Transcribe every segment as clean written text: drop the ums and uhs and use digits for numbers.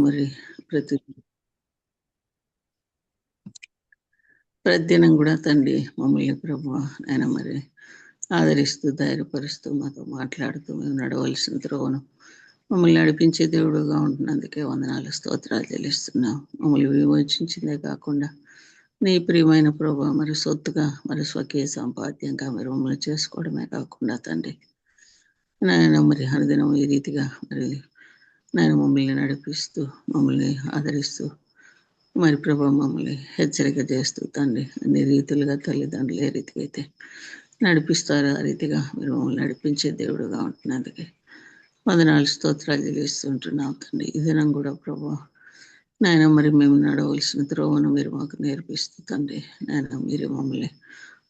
మరి ప్రతి ప్రతిదినం కూడా తండ్రి మమ్మల్ని ప్రభువా నాయన మరి ఆదరిస్తూ ధైర్యపరుస్తూ మాతో మాట్లాడుతూ మేము నడవలసిన త్రోవను మమ్మల్ని నడిపించే దేవుడుగా ఉంటున్నందుకే వందనాలు స్తోత్రాలు చెల్లిస్తున్నాం. మమ్మల్ని విమోచించిందే కాకుండా నీ ప్రియమైన ప్రభు మరి సొత్తుగా మరి స్వకీయ సంపాద్యంగా మీరు మమ్మల్ని చేసుకోవడమే కాకుండా తండ్రి నాయన మరి అనుదినం ఈ రీతిగా మరి నాయన మమ్మల్ని నడిపిస్తూ మమ్మల్ని ఆదరిస్తూ మరి ప్రభు మమ్మల్ని హెచ్చరిక చేస్తూ తండ్రి అన్ని రీతులుగా తల్లిదండ్రులు ఏ రీతిగా అయితే నడిపిస్తారో ఆ రీతిగా మీరు మమ్మల్ని నడిపించే దేవుడుగా ఉంటున్నందుకే వందనాలు స్తోత్రాలు చెల్లిస్తుంటున్నాం తండ్రి. ఈ దినం కూడా ప్రభు నాయన మరి మేము నడవలసిన త్రోవను మీరు మాకు నేర్పిస్తూ తండ్రి నాయన మీరు మమ్మల్ని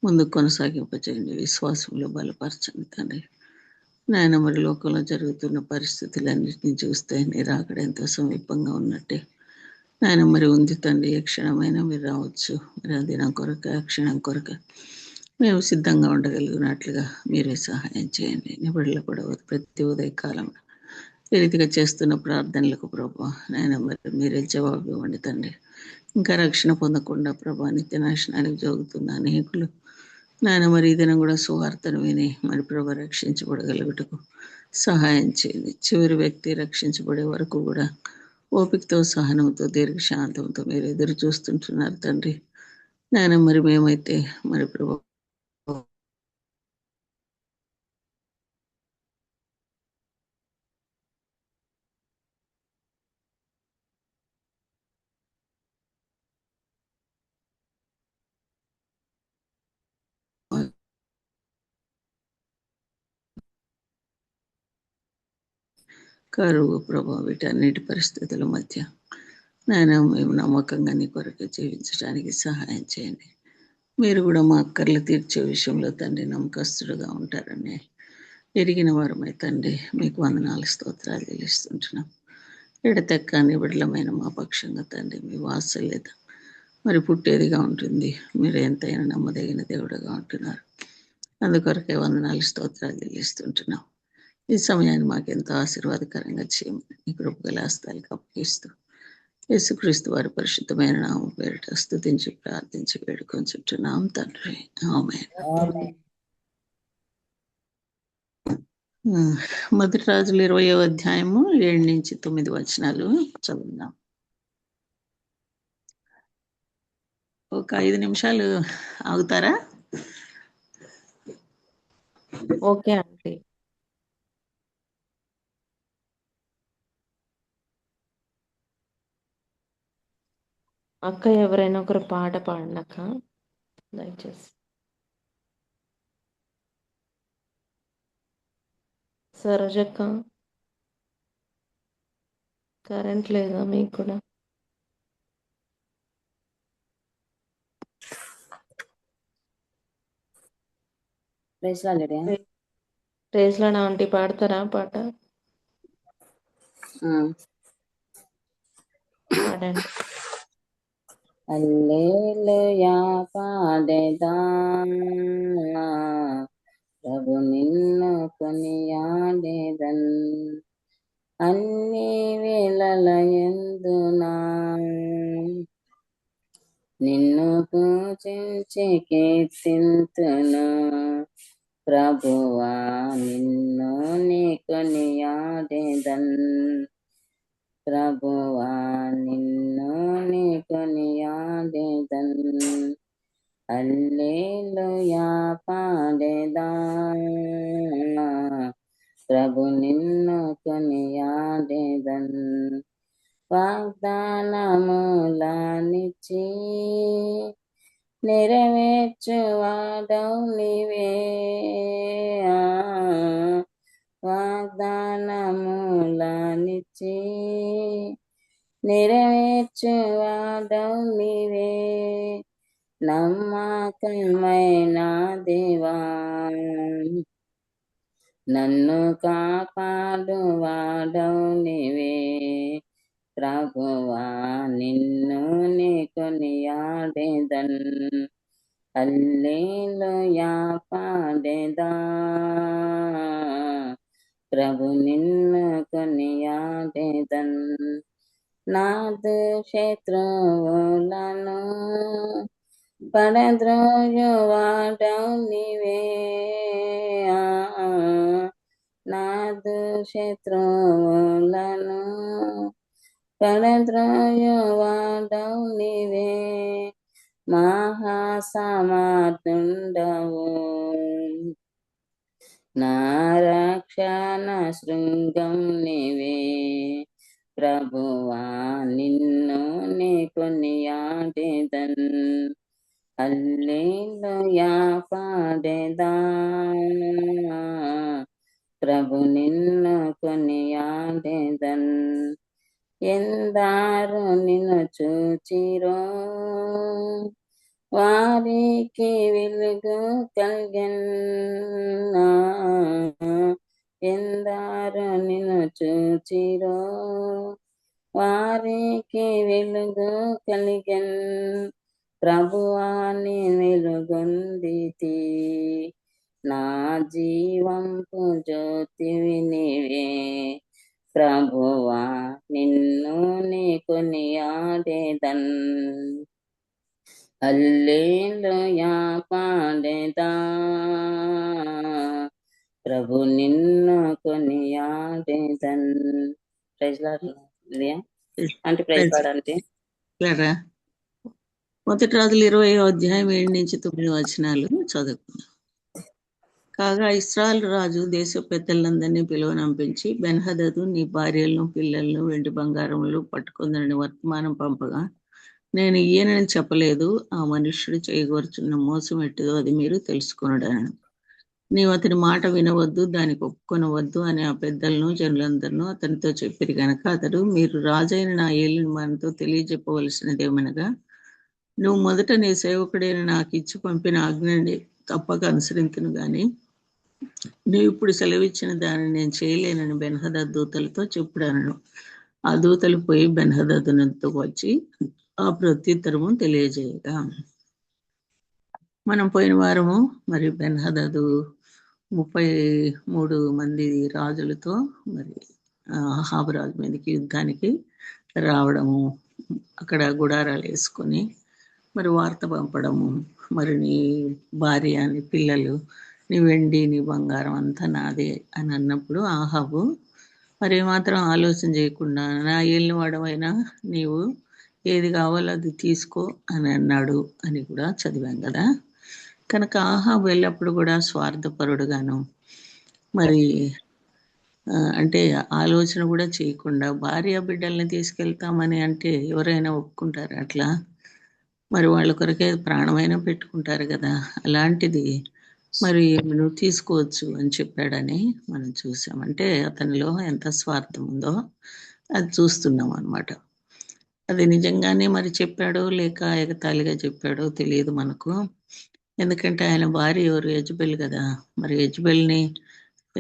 ముందుకు కొనసాగింపచేయండి, విశ్వాసంలో బలపరచండి తండ్రి. నాయన మరి లోకంలో జరుగుతున్న పరిస్థితులన్నింటినీ చూస్తే మీరు అక్కడ ఎంతో సమీపంగా ఉన్నట్టే నాయన మరి ఉంది తండ్రి. ఏ క్షణమైనా మీరు రావచ్చు. మరి ఆ దినం కొరక ఆ క్షణం కొరక మేము సిద్ధంగా ఉండగలిగినట్లుగా మీరే సహాయం చేయండి. నిబడిలో కూడా ప్రతి ఉదయకాలం ఈ రీతిగా చేస్తున్న ప్రార్థనలకు ప్రభా నాయన మరి మీరే జవాబు ఇవ్వండి తండ్రి. ఇంకా రక్షణ పొందకుండా ప్రభా నిత్య నాశనానికి జోగుతున్న అనేకులు నాయన మరి ఈ దినం కూడా సువార్తను విని మరి ప్రభా రక్షించబడగలుగుటకు సహాయం చేయండి. చివరి వ్యక్తి రక్షించబడే వరకు కూడా ఓపికతో సహనంతో దీర్ఘశాంతంతో మీరు ఎదురు చూస్తుంటున్నారు తండ్రి. నాయన మరి మేమైతే మరి ప్రభు కరువు ప్రభావ వీటన్నిటి పరిస్థితుల మధ్య నాయన మేము నమ్మకంగా నీ కొరకు జీవించడానికి సహాయం చేయండి. మీరు కూడా మా అక్కర్లు తీర్చే విషయంలో తండ్రి నమ్మకస్తుడుగా ఉంటారని ఎరిగిన వారమై తండ్రి మీకు వందనాలు స్తోత్రాలు చెల్లిస్తుంటున్నాం. ఎడతెక్కని విడలమైన మా పక్షంగా తండ్రి మీ వాత్సల్యత మరి పుట్టేదిగా ఉంటుంది. మీరు ఎంతైనా నమ్మదగిన దేవుడుగా ఉంటున్నారు. అందుకొరకే వందనాలు స్తోత్రాలు చెల్లిస్తుంటున్నాం. ఈ సమయాన్ని మాకెంతో ఆశీర్వాదకరంగా చేయమని మీ కృపగల హస్తాలకు అప్పగిస్తూ యేసుక్రీస్తు వారి పరిశుద్ధమైన నామం పేరిట స్తుతించి ప్రార్థించి వేడుకొంచుంటున్నాం తండ్రి. ఆమేన్. మొదటి రాజులు 20వ అధ్యాయము 7 నుంచి 9 వచనాలు చదువుదాం. ఒక 5 నిమిషాలు ఆగుతారా? Okay aunty. అక్క ఎవరైనా ఒకరు పాట పాడండి అక్క దయచేసి. సరోజక్క కరెంట్ లేదా మీకు కూడా? ప్రేస్లాడ్ ఆంటీ పాడతారా పాట? పాడండి. హల్లెలూయా పాడేదా ప్రభు నిన్ను కొనియాడేదన్ అన్ని వేళల యందునా నిన్ను పూజించి కీర్తింతును ప్రభువా నిన్ను నీ కొనియాడేదన్ ప్రభువా నిన్ను నీ కొనియాడేదన్ హల్లెలూయా పాడేదా ప్రభు నిన్ను కొనియాడేదన్ వాగ్దానములనిచ్చి నెరవేర్చువాడవు నీవే వాగ్దానములనిచ్చి నెరవేర్చువాడవు నీవే నమ్మకమైన దేవా నన్ను కాపాడువాడవు నీవే ప్రభువా నిన్ను నీ కొనియాడేదన్ హల్లెలూయా పాడేదా ప్రభు నిన్ను కొనియాడేదన్ నాదు శత్రువులను పడద్రోయువాడవు నీవే. నాదు శత్రువులను పడద్రోయువాడవు నీవే. మహాసమర్థుండవు నా రక్షణ శృంగం నీవే. ప్రభువా నిన్ను నే కొనియాడెదన్, హల్లెలూయా పాడెదా. ప్రభు నిన్ను కొనియాడెదన్. ఎందారు నిన్ను చూచిరో వారికి వెలుగు కలిగెన్. ఎందారు నిన్ను చూచిరో వారికి వెలుగు కలిగెన్. ప్రభువా నీ వెలుగొందితి, నా జీవంపు జ్యోతివి నీవే. ప్రభువా నిన్ను నీ కొనియాడెదన్, హల్లెలూయా పాడెదా. ప్రభు నిన్ను కొనియాడెదన్. Praise lord. అంటే ప్రైజ్ లార్డ్ అంటే లేరా మొదటి రాజులు 20వ అధ్యాయం 7-9 వచనాలు చదువుకున్నాం. కాగా ఇశ్రాయేలు రాజు దేశ పెద్దలందరినీ పిలువనంపించి, బెన్హదదు నీ భార్యలను పిల్లలను వెండి బంగారములు పట్టుకుందని వర్తమానం పంపగా, నేను ఈయనని చెప్పలేదు, ఆ మనుష్యుడు చేయగోరుచున్న మోసం ఎట్టుదో అది మీరు తెలుసుకొనడను. నీవు అతని మాట వినవద్దు, దానికి ఒప్పుకొనవద్దు అని ఆ పెద్దలను జనులందరినూ అతనితో చెప్పిరి గనక అతడు, మీరు రాజైన నా ఏలిని మనతో తెలియజెప్పవలసినదేమనగా, నువ్వు మొదట నీ సేవకుడైన నాకు ఇచ్చి పంపిన ఆజ్ఞని తప్పక అనుసరింతును గాని నువ్వు ఇప్పుడు సెలవిచ్చిన దానిని నేను చేయలేనని బెన్హదద్ దూతలతో చెప్పుడాను. ఆ దూతలు పోయి బెన్హదదునతో వచ్చి ఆ ప్రత్యుత్తరము తెలియజేయగా, మనం పోయిన వారము మరి బెన్హదదు 33 మంది రాజులతో మరి అహాబు రాజు మీదకి యుద్ధానికి రావడము, అక్కడ గుడారాలు వేసుకొని మరి వార్త పంపడము, మరి నీ భార్య నీ పిల్లలు నీ వెండి నీ బంగారం అంతా నాదే అని అన్నప్పుడు ఆహాబు మరి ఏమాత్రం ఆలోచన చేయకుండా, నా ఏలిన వాడమైనా నీవు ఏది కావాలో అది తీసుకో అని అన్నాడు అని కూడా చదివాం కదా. కనుక ఆహాబు ఎల్లప్పుడు కూడా స్వార్థపరుడుగాను మరి అంటే ఆలోచన కూడా చేయకుండా, భార్య బిడ్డల్ని తీసుకెళ్తామని అంటే ఎవరైనా ఒప్పుకుంటారు అట్లా? మరి వాళ్ళ కొరకే ప్రాణమైనా పెట్టుకుంటారు కదా. అలాంటిది మరి నువ్వు తీసుకోవచ్చు అని చెప్పాడని మనం చూసాం. అంటే అతనిలో ఎంత స్వార్థం ఉందో అది చూస్తున్నాం అన్నమాట. అది నిజంగానే మరి చెప్పాడో లేక ఎగతాళిగా చెప్పాడో తెలియదు మనకు. ఎందుకంటే ఆయన భార్య ఎవరు? యెజబెల్ కదా. మరి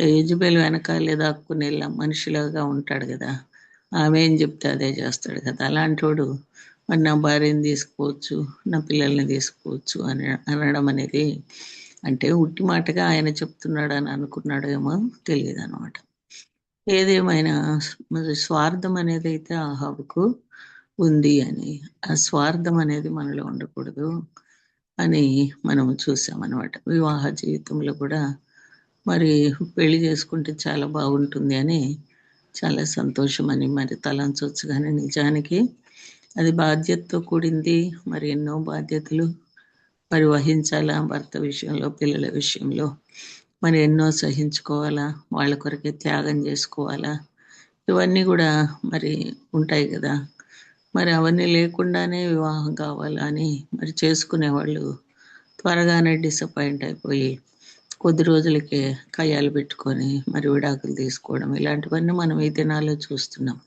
యెజబెల్ వెనకాలే దాక్కునే మనిషిలాగా ఉంటాడు కదా. ఆమె ఏం చెప్తే అదే చేస్తాడు కదా. అలాంటోడు మరి నా భార్యని తీసుకోవచ్చు, నా పిల్లల్ని తీసుకోవచ్చు అని అనడం అనేది అంటే ఉట్టి మాటగా ఆయన చెప్తున్నాడు అని అనుకున్నాడేమో తెలియదు అనమాట. ఏదేమైనా మరి స్వార్థం అనేది అయితే ఆహాబుకు ఉంది అని, ఆ స్వార్థం అనేది మనలో ఉండకూడదు అని మనం చూసామన్నమాట. వివాహ జీవితంలో కూడా మరి పెళ్లి చేసుకుంటే చాలా బాగుంటుంది అని చాలా సంతోషం అని మరి తలంచవచ్చు. కానీ నిజానికి అది బాధ్యతతో కూడింది. మరి ఎన్నో బాధ్యతలు మరి వహించాలా, భర్త విషయంలో పిల్లల విషయంలో మరి ఎన్నో సహించుకోవాలా, వాళ్ళ కొరకే త్యాగం చేసుకోవాలా, ఇవన్నీ కూడా మరి ఉంటాయి కదా. మరి అవన్నీ లేకుండానే వివాహం కావాలని మరి చేసుకునేవాళ్ళు త్వరగానే డిసప్పాయింట్ అయిపోయి కొద్ది రోజులకే కయ్యాలు పెట్టుకొని మరి విడాకులు తీసుకోవడం, ఇలాంటివన్నీ మనం ఈ దినాల్లో చూస్తున్నాం.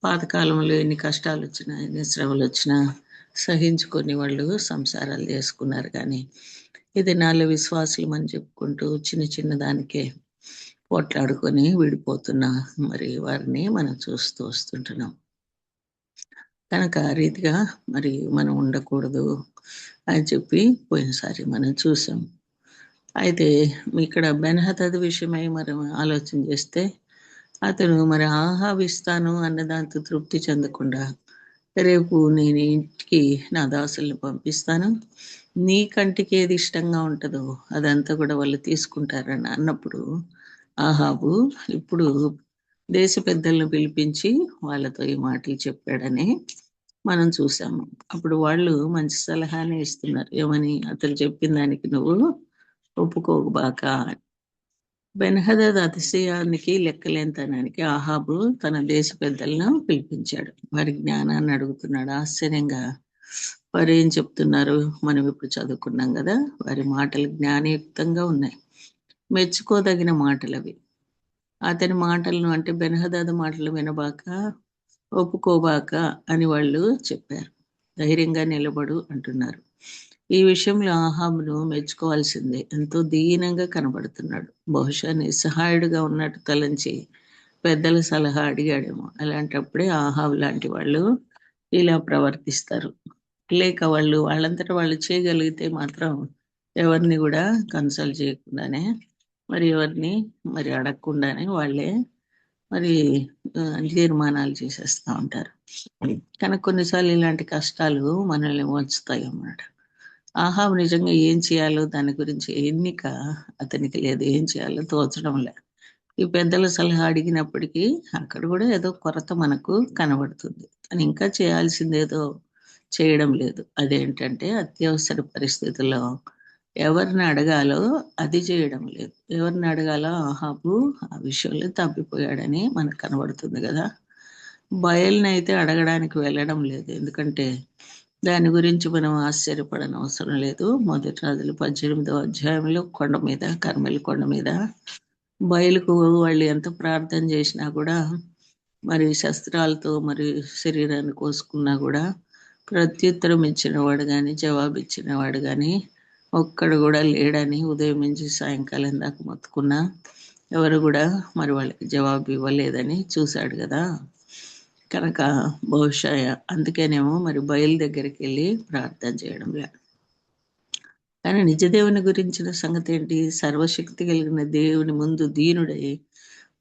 పాతకాలంలో ఎన్ని కష్టాలు వచ్చినా ఎన్ని శ్రమలు వచ్చినా సహించుకొని వాళ్ళు సంసారాలు చేసుకున్నారు. కానీ ఈ దినాల్లో విశ్వాసులు అని చెప్పుకుంటూ చిన్న చిన్న దానికే పోట్లాడుకొని విడిపోతున్న మరి వారిని మనం చూస్తూ వస్తుంటున్నాం. కనుక ఆ రీతిగా మరి మనం ఉండకూడదు అని చెప్పి పోయినసారి మనం చూసాం. అయితే ఇక్కడ బెన్హదద్ విషయమై మనం ఆలోచన చేస్తే అతను మరి ఆహావిస్తాను అన్న దాంతో తృప్తి చెందకుండా, రేపు నేను ఇంటికి నా దాసుల్ని పంపిస్తాను, నీ కంటికి ఏది ఇష్టంగా ఉంటుందో అదంతా కూడా వాళ్ళు తీసుకుంటారని అన్నప్పుడు, ఆహాబు ఇప్పుడు దేశ పెద్దలను పిలిపించి వాళ్ళతో ఈ మాటలు చెప్పాడని మనం చూసాము. అప్పుడు వాళ్ళు మంచి సలహానే ఇస్తున్నారు. ఏమని? అతను చెప్పిన దానికి నువ్వు ఒప్పుకోబాక. బెన్హదద్ అతిశయానికి లెక్కలేనితనానికి ఆహాబు తన దేశ పెద్దలను పిలిపించాడు. వారి జ్ఞానాన్ని అడుగుతున్నాడు ఆశ్చర్యంగా. వారు ఏం చెప్తున్నారు మనం ఇప్పుడు చదువుకున్నాం కదా. వారి మాటలు జ్ఞానయుక్తంగా ఉన్నాయి, మెచ్చుకోదగిన మాటలు అవి. అతని మాటలను అంటే బెన్హదద్ మాటలు వినబాక, ఒప్పుకోబాక అని వాళ్ళు చెప్పారు. ధైర్యంగా నిలబడు అంటున్నారు. ఈ విషయంలో ఆహాబును మెచ్చుకోవాల్సిందే. ఎంతో దీనంగా కనబడుతున్నాడు. బహుశా నిస్సహాయుడుగా ఉన్నట్టు తలంచి పెద్దల సలహా అడిగాడేమో. అలాంటప్పుడే ఆహాబు లాంటి వాళ్ళు ఇలా ప్రవర్తిస్తారు. లేక వాళ్ళంతటా వాళ్ళు చేయగలిగితే మాత్రం ఎవరిని కూడా కన్సల్ట్ చేయకుండానే, మరి ఎవరిని మరి అడగకుండానే వాళ్ళే మరి తీర్మానాలు చేసేస్తూ ఉంటారు. కానీ కొన్నిసార్లు ఇలాంటి కష్టాలు మనల్ని వంచుతాయి అన్నమాట. ఆహాబు నిజంగా ఏం చేయాలో దాని గురించి ఎన్నిక అతనికి లేదు. ఏం చేయాలో తోచడం లేదు. ఈ పెద్దల సలహా అడిగినప్పటికీ అక్కడ కూడా ఏదో కొరత మనకు కనబడుతుంది. తను ఇంకా చేయాల్సిందేదో చేయడం లేదు. అదేంటంటే అత్యవసర పరిస్థితుల్లో ఎవరిని అడగాలో అది చేయడం లేదు. ఎవరిని అడగాలో ఆహాబు ఆ విషయంలో తప్పిపోయాడని మనకు కనబడుతుంది కదా. బయలునైతే అడగడానికి వెళ్ళడం లేదు. ఎందుకంటే దాని గురించి మనం ఆశ్చర్యపడనవసరం లేదు. మొదటి రాజులు 18వ అధ్యాయంలో కొండ మీద, కర్మెలు కొండ మీద బయలుకు వాళ్ళు ఎంత ప్రార్థన చేసినా కూడా, మరి శస్త్రాలతో మరి శరీరాన్ని కోసుకున్నా కూడా ప్రత్యుత్తరం ఇచ్చినవాడు కానీ, జవాబు ఇచ్చినవాడు కానీ ఒక్కడు కూడా లేడని ఉదయం నుంచి సాయంకాలం దాకా మొత్తుకున్నా ఎవరు కూడా మరి వాళ్ళకి జవాబు ఇవ్వలేదని చూశాడు కదా. కనుక బహుశా అందుకేనేమో మరి బయలు దగ్గరికి వెళ్ళి ప్రార్థన చేయడం లేదు. కానీ నిజ దేవుని గురించిన సంగతి ఏంటి? సర్వశక్తి కలిగిన దేవుని ముందు దీనుడై,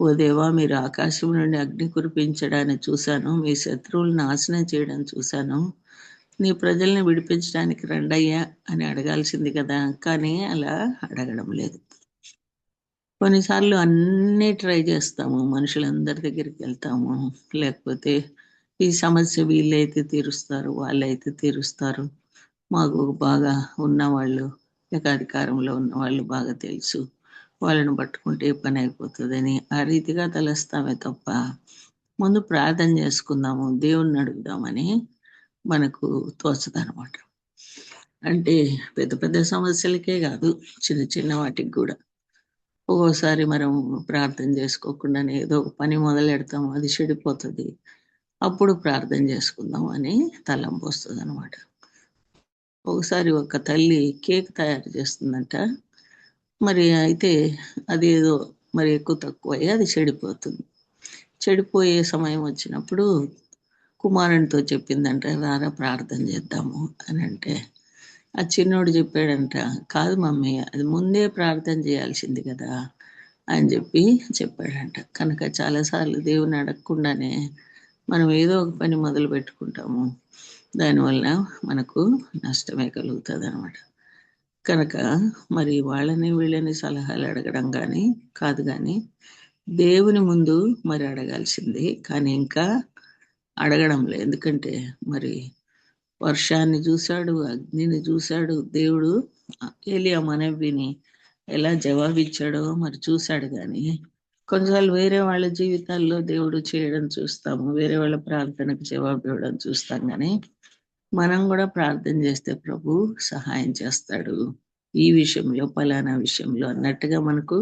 ఓ దేవా, మీరు ఆకాశం నుండి అగ్ని కురిపించడాన్ని చూశాను, మీ శత్రువులను నాశనం చేయడం చూశాను, నీ ప్రజల్ని విడిపించడానికి రండయ్యా అని అడగాల్సింది కదా. కానీ అలా అడగడం లేదు. కొన్నిసార్లు అన్నీ ట్రై చేస్తాము, మనుషులందరి దగ్గరికి వెళ్తాము, లేకపోతే ఈ సమస్య వీళ్ళైతే తీరుస్తారు, వాళ్ళైతే తీరుస్తారు, మాకు బాగా ఉన్నవాళ్ళు లేక అధికారంలో ఉన్న వాళ్ళు బాగా తెలుసు, వాళ్ళని పట్టుకుంటే పని అయిపోతుందని ఆ రీతిగా తలస్తామే తప్ప ముందు ప్రార్థన చేసుకుందాము, దేవుణ్ణి అడుగుదామని మనకు తోచదనమాట. అంటే పెద్ద పెద్ద సమస్యలకే కాదు, చిన్న చిన్న వాటికి కూడా ఒక్కోసారి మనం ప్రార్థన చేసుకోకుండానే ఏదో ఒక పని మొదలెడతాం, అది చెడిపోతుంది, అప్పుడు ప్రార్థన చేసుకుందాం అని తలంపు వస్తుంది అనమాట. ఒకసారి ఒక తల్లి కేక్ తయారు చేస్తుందంట. మరి అయితే అది ఏదో మరి ఎక్కువ తక్కువ అయ్యి అది చెడిపోతుంది. చెడిపోయే సమయం వచ్చినప్పుడు కుమారునితో చెప్పిందంట, రారా ప్రార్థన చేద్దాము అని. అంటే ఆ చిన్నోడు చెప్పాడంట, కాదు మమ్మీ, అది ముందే ప్రార్థన చేయాల్సింది కదా అని చెప్పాడంట. కనుక చాలాసార్లు దేవుని అడగకుండానే మనం ఏదో ఒక పని మొదలు పెట్టుకుంటాము, దానివల్ల మనకు నష్టమే కలుగుతుంది అనమాట. కనుక మరి వాళ్ళని వీళ్ళని సలహాలు అడగడం కానీ కాదు, కానీ దేవుని ముందు మరి అడగాల్సింది. కానీ ఇంకా అడగడం లేదు. ఎందుకంటే మరి వర్షాన్ని చూశాడు, అగ్నిని చూశాడు దేవుడు. ఏలియా మనవిని ఎలా జవాబిచ్చాడో మరి చూశాడు. కానీ కొన్నిసార్లు వేరే వాళ్ళ జీవితాల్లో దేవుడు చేయడం చూస్తాము, వేరే వాళ్ళ ప్రార్థనకు జవాబు ఇవ్వడం చూస్తాం. కానీ మనం కూడా ప్రార్థన చేస్తే ప్రభు సహాయం చేస్తాడు ఈ విషయంలో, ఫలానా విషయంలో అన్నట్టుగా మనకు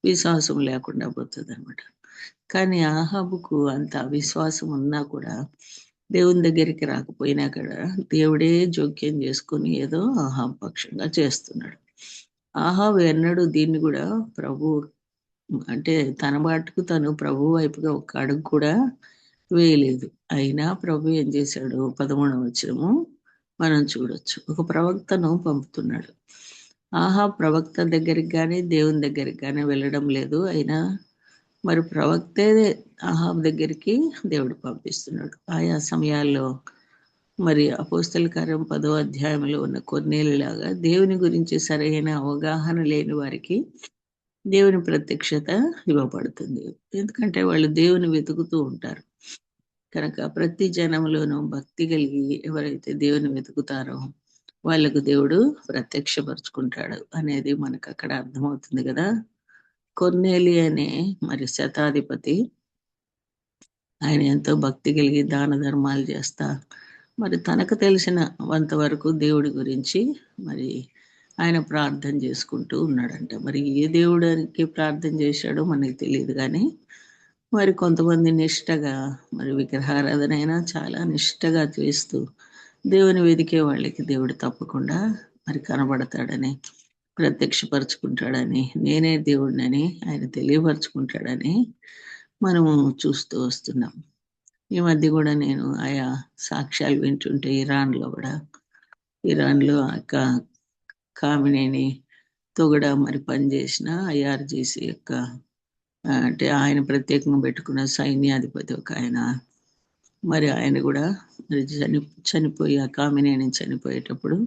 విశ్వాసం లేకుండా పోతుంది అనమాట. కానీ ఆహాబుకు అంత అవిశ్వాసం ఉన్నా కూడా, దేవుని దగ్గరికి రాకపోయినా కూడా దేవుడే జోక్యం చేసుకుని ఏదో ఆహాబు పక్షంగా చేస్తున్నాడు. ఆహాబు ఎన్నడూ దీన్ని కూడా ప్రభు అంటే తన బాటుకు తను ప్రభు వైపుగా ఒక అడుగు కూడా వేయలేదు. అయినా ప్రభు ఏం చేశాడు? 13వ వచనము మనం చూడొచ్చు. ఒక ప్రవక్తను పంపుతున్నాడు. ప్రవక్త దగ్గరికి కానీ దేవుని దగ్గరికి కానీ వెళ్ళడం లేదు. అయినా మరి ప్రవక్తే అహాబ్ దగ్గరికి దేవుడు పంపిస్తున్నాడు. ఆయా సమయాల్లో మరి అపోస్తల కార్యం 10వ అధ్యాయంలో ఉన్న కొర్నేలిలాగా దేవుని గురించి సరైన అవగాహన లేని వారికి దేవుని ప్రత్యక్షత ఇవ్వబడుతుంది. ఎందుకంటే వాళ్ళు దేవుని వెతుకుతూ ఉంటారు కనుక ప్రతి జనంలోనూ భక్తి కలిగి ఎవరైతే దేవుని వెతుకుతారో వాళ్ళకు దేవుడు ప్రత్యక్షపరుచుకుంటాడు అనేది మనకు అక్కడ అర్థమవుతుంది కదా. కొర్నేలి అనే మరి శతాధిపతి, ఆయన ఎంతో భక్తి కలిగి దాన ధర్మాలు చేస్తా మరి తనకు తెలిసిన అంతవరకు దేవుడి గురించి మరి ఆయన ప్రార్థన చేసుకుంటూ ఉన్నాడంట. మరి ఏ దేవుడానికి ప్రార్థన చేశాడో మనకి తెలియదు కానీ మరి కొంతమంది నిష్టగా మరి విగ్రహారాధన అయినా చాలా నిష్టగా చేస్తూ దేవుని వెదికే వాళ్ళకి దేవుడు తప్పకుండా మరి కనబడతాడని, ప్రత్యక్షపరుచుకుంటాడని, నేనే దేవుడినని ఆయన తెలియపరుచుకుంటాడని మనము చూస్తూ వస్తున్నాం. ఈ మధ్య కూడా నేను ఆయా సాక్ష్యాలు వింటుంటే ఇరాన్లో కామినేనితో కూడా మరి పనిచేసిన ఐఆర్జీసీ యొక్క అంటే ఆయన ప్రత్యేకంగా పెట్టుకున్న సైన్యాధిపతి ఒక ఆయన, మరి ఆయన కూడా మరి చనిపోయి ఆ కామినేని చనిపోయేటప్పుడు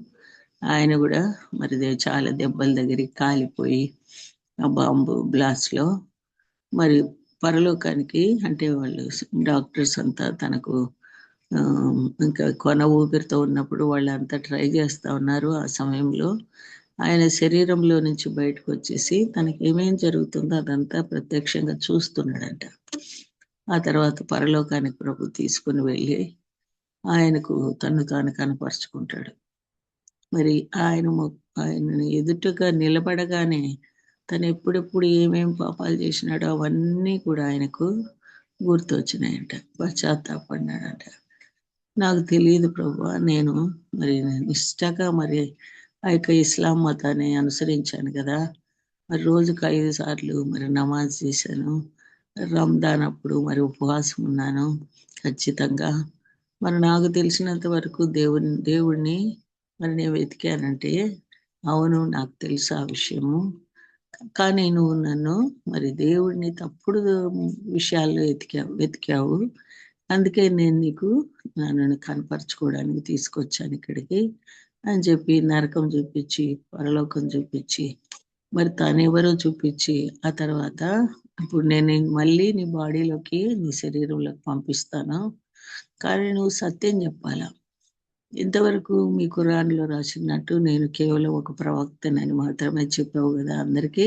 ఆయన కూడా మరి చాలా దెబ్బల దగ్గరికి కాలిపోయి ఆ బాంబు బ్లాస్ట్లో మరి పరలోకానికి అంటే వాళ్ళు డాక్టర్స్ అంతా తనకు ఇంకా కొన ఊపిరితో ఉన్నప్పుడు వాళ్ళంతా ట్రై చేస్తూ ఉన్నారు. ఆ సమయంలో ఆయన శరీరంలో నుంచి బయటకు వచ్చేసి తనకి ఏమేం జరుగుతుందో అదంతా ప్రత్యక్షంగా చూస్తున్నాడంట. ఆ తర్వాత పరలోకానికి ప్రభు తీసుకుని వెళ్ళి ఆయనకు తను తాను కనపరుచుకుంటాడు. మరి ఆయన ఎదుటగా నిలబడగానే తను ఎప్పుడెప్పుడు ఏమేం పాపాలు చేసినాడో అవన్నీ కూడా ఆయనకు గుర్తొచ్చినాయంట. పశ్చాత్తాపడినాడంట. నాకు తెలియదు ప్రభు, నేను మరి నిష్టగా మరి ఆ యొక్క ఇస్లాం మతాన్ని అనుసరించాను కదా, మరి రోజుకు 5 సార్లు మరి నమాజ్ చేశాను, రంజాన్ అప్పుడు మరి ఉపవాసం ఉన్నాను ఖచ్చితంగా. మరి నాకు తెలిసినంత వరకు దేవుణ్ణి మరి నేను వెతికానంటే అవును, నాకు తెలుసు ఆ విషయము. కానీ నువ్వు నన్ను మరి దేవుడిని తప్పుడు విషయాల్లో వెతికావు, అందుకే నేను నీకు నన్ను కనపరచుకోవడానికి తీసుకొచ్చాను ఇక్కడికి అని చెప్పి నరకం చూపించి పరలోకం చూపించి మరి తనెవరో చూపించి ఆ తర్వాత ఇప్పుడు నేను మళ్ళీ నీ బాడీలోకి నీ శరీరంలోకి పంపిస్తాను, కానీ నువ్వు సత్యం చెప్పాలా. ఇంతవరకు మీ ఖురాన్లో రాసినట్టు నేను కేవలం ఒక ప్రవక్తనని మాత్రమే చెప్పావు కదా అందరికీ.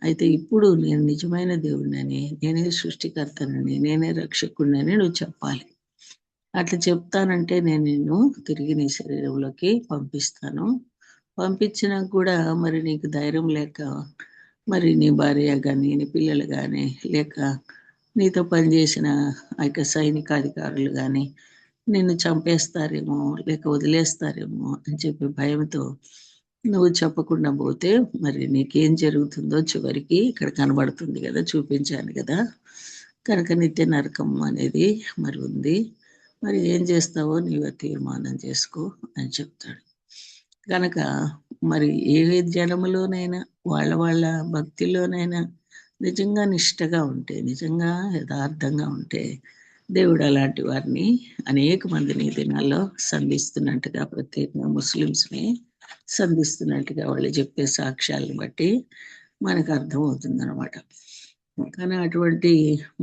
అయితే ఇప్పుడు నేను నిజమైన దేవుడినని, నేనే సృష్టికర్తనని, నేనే రక్షకుడినని నువ్వు చెప్పాలి. అట్లా చెప్తానంటే నేను నిన్ను తిరిగి నీ శరీరంలోకి పంపిస్తాను. పంపించినా కూడా మరి నీకు ధైర్యం లేక మరి నీ భార్య కానీ నీ పిల్లలు కానీ లేక నీతో పనిచేసిన ఆ యొక్క సైనికాధికారులు కానీ నిన్ను చంపేస్తారేమో లేక వదిలేస్తారేమో అని చెప్పి భయంతో నువ్వు చెప్పకుండా పోతే మరి నీకేం జరుగుతుందో చివరికి ఇక్కడ కనబడుతుంది కదా, చూపించాను కదా. కనుక నిత్య నరకం అనేది మరి ఉంది, మరి ఏం చేస్తావో నీవే తీర్మానం చేసుకో అని చెప్తాడు. కనుక మరి ఏ జనములోనైనా వాళ్ళ భక్తిలోనైనా నిజంగా నిష్టగా ఉంటే, నిజంగా యథార్థంగా ఉంటే దేవుడు అలాంటి వారిని అనేక మందిని దినాల్లో సంధిస్తున్నట్టుగా, ప్రత్యేకంగా ముస్లిమ్స్ని సంధిస్తున్నట్టుగా వాళ్ళు చెప్పే సాక్ష్యాలను బట్టి మనకు అర్థమవుతుంది అనమాట. కానీ అటువంటి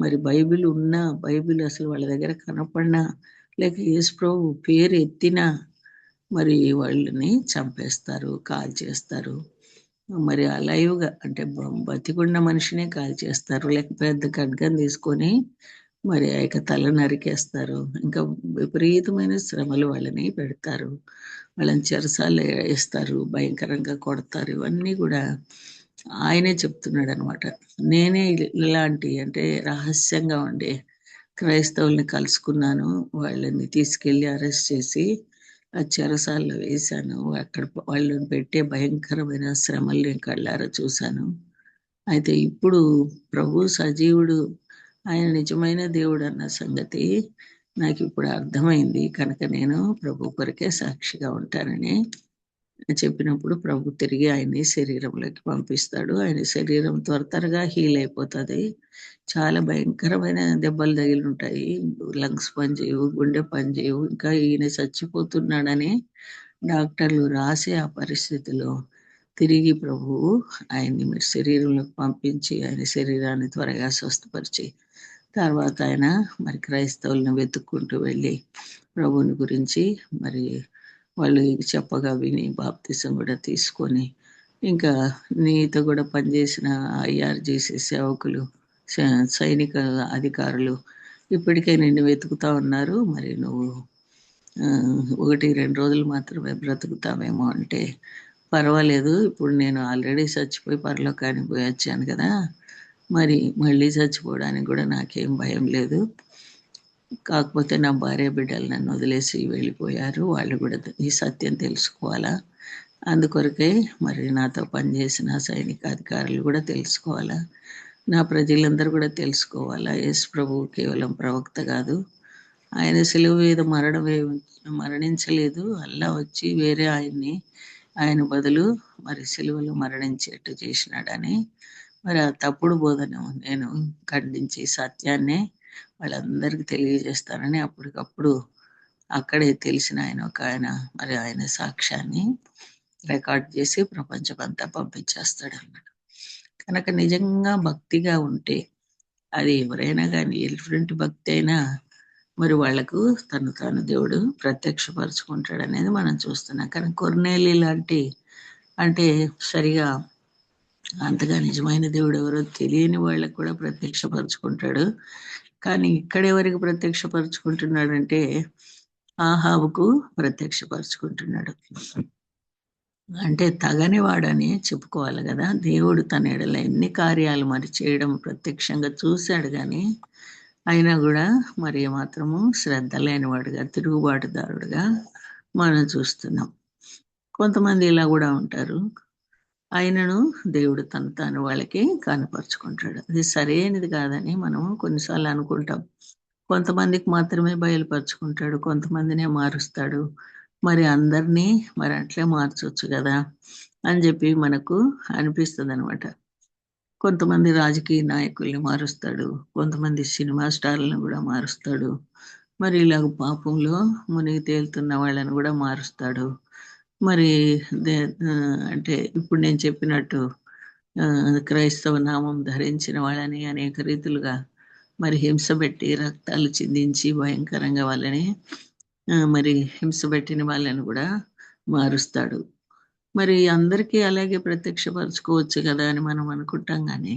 మరి బైబిల్ అసలు వాళ్ళ దగ్గర కనపడినా లేక యేసు ప్రభు పేరు ఎత్తినా మరి వాళ్ళని చంపేస్తారు, కాల్ చేస్తారు. మరి ఆ లైవ్గా అంటే బతికున్న మనిషినే కాల్ చేస్తారు, లేక పెద్ద ఖడ్గం తీసుకొని మరి ఆ యొక్క తల నరికేస్తారు. ఇంకా విపరీతమైన శ్రమలు వాళ్ళని పెడతారు, వాళ్ళని చెరసాలు వేస్తారు, భయంకరంగా కొడతారు. ఇవన్నీ కూడా ఆయనే చెప్తున్నాడు అనమాట. నేనే ఇలాంటి అంటే రహస్యంగా ఉండే క్రైస్తవుల్ని కలుసుకున్నాను, వాళ్ళని తీసుకెళ్ళి అరెస్ట్ చేసి ఆ చెరసాల్లో వేశాను, అక్కడ వాళ్ళని పెట్టే భయంకరమైన శ్రమలు నేను కళ్ళారా చూశాను. అయితే ఇప్పుడు ప్రభు సజీవుడు, ఆయన నిజమైన దేవుడు అన్న సంగతి నాకు ఇప్పుడు అర్థమైంది. కనుక నేను ప్రభు కొరకే సాక్షిగా ఉంటానని చెప్పినప్పుడు ప్రభు తిరిగి ఆయన్ని శరీరంలోకి పంపిస్తాడు. ఆయన శరీరం త్వరగా హీల్ అయిపోతుంది. చాలా భయంకరమైన దెబ్బలు తగిలి ఉంటాయి. లంగ్స్ పనిచేయవు, గుండె పనిచేయవు. ఇంకా ఈయన చచ్చిపోతున్నాడని డాక్టర్లు రాసి ఆ పరిస్థితిలో తిరిగి ప్రభువు ఆయన్ని మరి శరీరంలోకి పంపించి ఆయన శరీరాన్ని త్వరగా స్వస్థపరిచి తర్వాత ఆయన మరి క్రైస్తవులను వెతుక్కుంటూ వెళ్ళి ప్రభువుని గురించి మరి వాళ్ళు చెప్పగా విని బాప్తిసం కూడా తీసుకొని ఇంకా నీతో కూడా పనిచేసిన IRGC సేవకులు సైనిక అధికారులు ఇప్పటికే నిన్ను వెతుకుతా ఉన్నారు. మరి నువ్వు 1-2 రోజులు మాత్రమే బ్రతుకుతావేమో అంటే పర్వాలేదు, ఇప్పుడు నేను ఆల్రెడీ చచ్చిపోయి పరలోకానికి పోయి వచ్చాను కదా, మరి మళ్ళీ చచ్చిపోవడానికి కూడా నాకేం భయం లేదు. కాకపోతే నా భార్య బిడ్డలు నన్ను వదిలేసి వెళ్ళిపోయారు. వాళ్ళు కూడా ఈ సత్యం తెలుసుకోవాలా. అందుకొరకే మరి నాతో పనిచేసిన సైనిక అధికారులు కూడా తెలుసుకోవాలా. నా ప్రజలందరూ కూడా తెలుసుకోవాలా. యేసు ప్రభువు కేవలం ప్రవక్త కాదు. ఆయన సిలువ మీద మరణించలేదు. అల్లా వచ్చి వేరే ఆయన బదులు మరి సిలువలో మరణించేట్టు చేసినాడని మరి ఆ తప్పుడు బోధను నేను ఖండించి సత్యాన్నే వాళ్ళందరికీ తెలియజేస్తానని అప్పటికప్పుడు అక్కడే తెలిసిన ఆయన మరి ఆయన సాక్ష్యాన్ని రికార్డ్ చేసి ప్రపంచమంతా పంపించేస్తాడు అన్నమాట. కనుక నిజంగా భక్తిగా ఉంటే అది ఎవరైనా కానీ ఎటువంటి భక్తి అయినా మరి వాళ్లకు తాను దేవుడు ప్రత్యక్షపరచుకుంటాడు అనేది మనం చూస్తున్నాం. కానీ కొర్నేలి లాంటి అంటే సరిగా అంతగా నిజమైన దేవుడు ఎవరో తెలియని వాళ్ళకు కూడా ప్రత్యక్షపరచుకుంటాడు. కానీ ఇక్కడెవరికి ప్రత్యక్షపరచుకుంటున్నాడంటే ఆహాబుకు ప్రత్యక్షపరచుకుంటున్నాడు. అంటే తగని వాడని చెప్పుకోవాలి కదా. దేవుడు తన ఎడల ఎన్ని కార్యాలు మరి చేయడం ప్రత్యక్షంగా చూశాడు, కానీ అయినా కూడా మరి ఏమాత్రము శ్రద్ధ లేనివాడుగా తిరుగుబాటుదారుడుగా మనం చూస్తున్నాం. కొంతమంది ఇలా కూడా ఉంటారు. ఆయనను దేవుడు తాను వాళ్ళకి కనపరుచుకుంటాడు. అది సరైనది కాదని మనం కొన్నిసార్లు అనుకుంటాం. కొంతమందికి మాత్రమే బయలుపరుచుకుంటాడు, కొంతమందినే మారుస్తాడు. మరి అందరినీ మరి అట్లే మార్చొచ్చు కదా అని చెప్పి మనకు అనిపిస్తుంది అనమాట. కొంతమంది రాజకీయ నాయకుల్ని మారుస్తాడు, కొంతమంది సినిమా స్టార్లను కూడా మారుస్తాడు. మరి ఇలాగ పాపంలో మునిగి తేలుతున్న వాళ్ళని కూడా మారుస్తాడు. మరి అంటే ఇప్పుడు నేను చెప్పినట్టు క్రైస్తవ నామం ధరించిన వాళ్ళని అనేక రీతులుగా మరి హింస పెట్టి రక్తాలు చిందించి భయంకరంగా వాళ్ళని మరి హింస పెట్టిన వాళ్ళని కూడా మారుస్తాడు. మరి అందరికీ అలాగే ప్రత్యక్షపరచుకోవచ్చు కదా అని మనం అనుకుంటాం. కానీ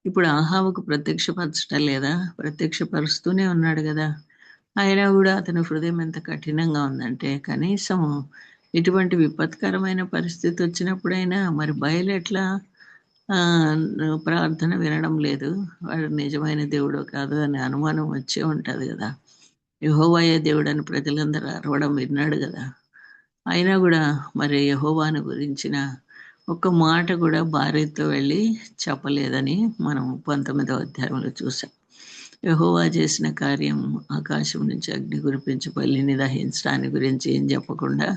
ఇప్పుడు ఆహాబుకు ప్రత్యక్షపరచటం లేదా? ప్రత్యక్షపరుస్తూనే ఉన్నాడు కదా. అయినా కూడా అతని హృదయం ఎంత కఠినంగా ఉందంటే కనీసం ఇటువంటి విపత్కరమైన పరిస్థితి వచ్చినప్పుడైనా మరి బయలు ఎట్లా ప్రార్థన వినడం లేదు, వాడు నిజమైన దేవుడు కాదు అనే అనుమానం వచ్చే ఉంటుంది కదా. యెహోవాయే దేవుడు అని ప్రజలందరూ అరవడం విన్నాడు కదా. అయినా కూడా మరి యెహోవాను గురించిన ఒక్క మాట కూడా భార్యతో వెళ్ళి చెప్పలేదని మనం 19వ అధ్యాయంలో చూసాం. యెహోవా చేసిన కార్యం ఆకాశం నుంచి అగ్ని కురిపించి బలిని దహించడాన్ని గురించి ఏం చెప్పకుండా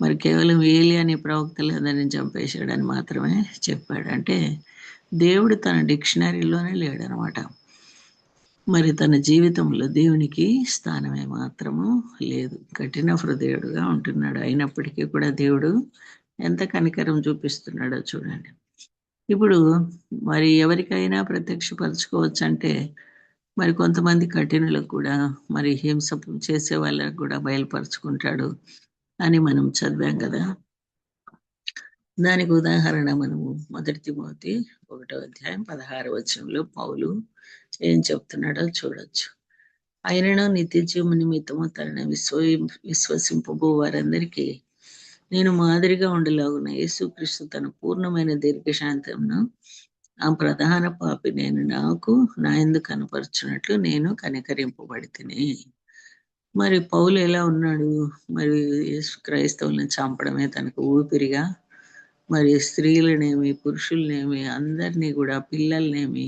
మరి కేవలం ఏలి అనే ప్రవక్తలందరినీ చంపేశాడని మాత్రమే చెప్పాడు. అంటే దేవుడు తన డిక్షనరీలోనే లేడనమాట. మరి తన జీవితంలో దేవునికి స్థానమే మాత్రము లేదు. కఠిన హృదయుడుగా ఉంటున్నాడు. అయినప్పటికీ కూడా దేవుడు ఎంత కనికరం చూపిస్తున్నాడో చూడండి. ఇప్పుడు మరి ఎవరికైనా ప్రత్యక్షపరచుకోవచ్చు అంటే మరి కొంతమంది కఠినులకు కూడా మరి హింస చేసే వాళ్ళకు కూడా బయలుపరుచుకుంటాడు అని మనం చదివాం కదా. దానికి ఉదాహరణ మనము 1 తిమోతి 1వ అధ్యాయం 16వ వచనంలో పౌలు ఏం చెప్తున్నాడో చూడొచ్చు. ఆయనను నిత్య జీవము నిమిత్తము తనను విశ్వసింపబో వారందరికీ నేను మాదిరిగా ఉండలాగున యేసుక్రీస్తు తన పూర్ణమైన దీర్ఘశాంతమును ఆ ప్రధాన పాపి నేను నాకు నా యందు కనపరుచున్నట్లు నేను కనికరింపబడితిని. మరి పౌలు ఎలా ఉన్నాడు? మరి క్రైస్తవులను చంపడమే తనకు ఊపిరిగా మరి స్త్రీలనేమి పురుషులనేమి అందరినీ కూడా పిల్లలనేమి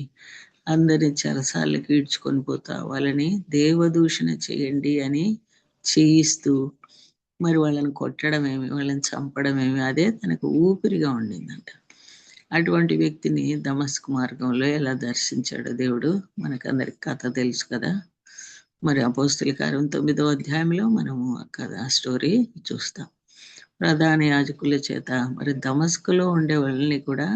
అందరినీ చెరసాలకు ఈడ్చుకొని పోతా వాళ్ళని దేవదూషణ చేయండి అని చేయిస్తూ మరి వాళ్ళని కొట్టడమేమి, వాళ్ళని చంపడమేమి, అదే తనకు ఊపిరిగా ఉండిందంట. అటువంటి వ్యక్తిని దమస్కు మార్గంలో ఎలా దర్శించాడు దేవుడు మనకందరికి కథ తెలుసు కదా. మరి అపోస్తుల కార్యం 9వ అధ్యాయంలో మనము ఆ స్టోరీ చూస్తాం. ప్రధాన యాజకుల చేత మరి దమస్కులో ఉండే వాళ్ళని కూడా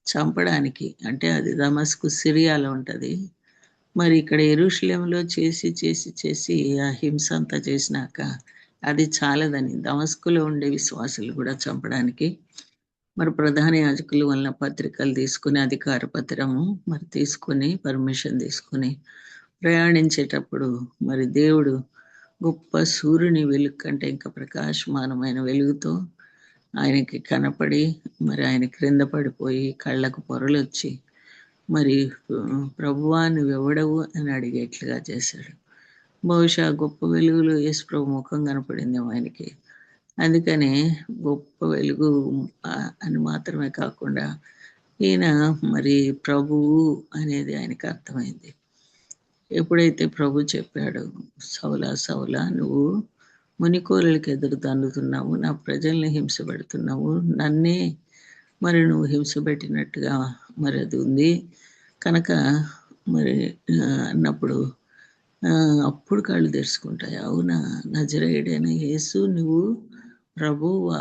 చంపడానికి, అంటే అది దమస్కు సిరియాలో ఉంటుంది, మరి ఇక్కడ యెరూషలేములో చేసి చేసి చేసి ఆ హింస అంతా చేసినాక అది చాలదని దమస్కులో ఉండే విశ్వాసులు కూడా చంపడానికి మరి ప్రధాన యాజకుల వలన పత్రికలు తీసుకుని, అధికార పత్రము మరి తీసుకుని, పర్మిషన్ తీసుకుని ప్రయాణించేటప్పుడు మరి దేవుడు గొప్ప సూర్యుని వెలుగు కంటే ఇంకా ప్రకాశమానమైన వెలుగుతో ఆయనకి కనపడి మరి ఆయన క్రింద పడిపోయి కళ్ళకు పొరలు వచ్చి మరి ప్రభువా నువ్వెవడవు అని అడిగేట్లుగా చేశాడు. బహుశా గొప్ప వెలుగులో యేసు ప్రభు ముఖం కనపడిందేమో ఆయనకి. అందుకనే గొప్ప వెలుగు అని మాత్రమే కాకుండా ఈయన మరి ప్రభువు అనేది ఆయనకు అర్థమైంది. ఎప్పుడైతే ప్రభు చెప్పాడు, సౌలా సౌలా నువ్వు మునికోరలకి ఎదురు తండుతున్నావు, నా ప్రజల్ని హింస పెడుతున్నావు, నన్నే మరి నువ్వు హింస పెట్టినట్టుగా మరి అది ఉంది కనుక మరి అన్నప్పుడు అప్పుడు కళ్ళు తెరుచుకుంటాయి. అవునా, నజరేయుడైన యేసు నువ్వు ప్రభువా,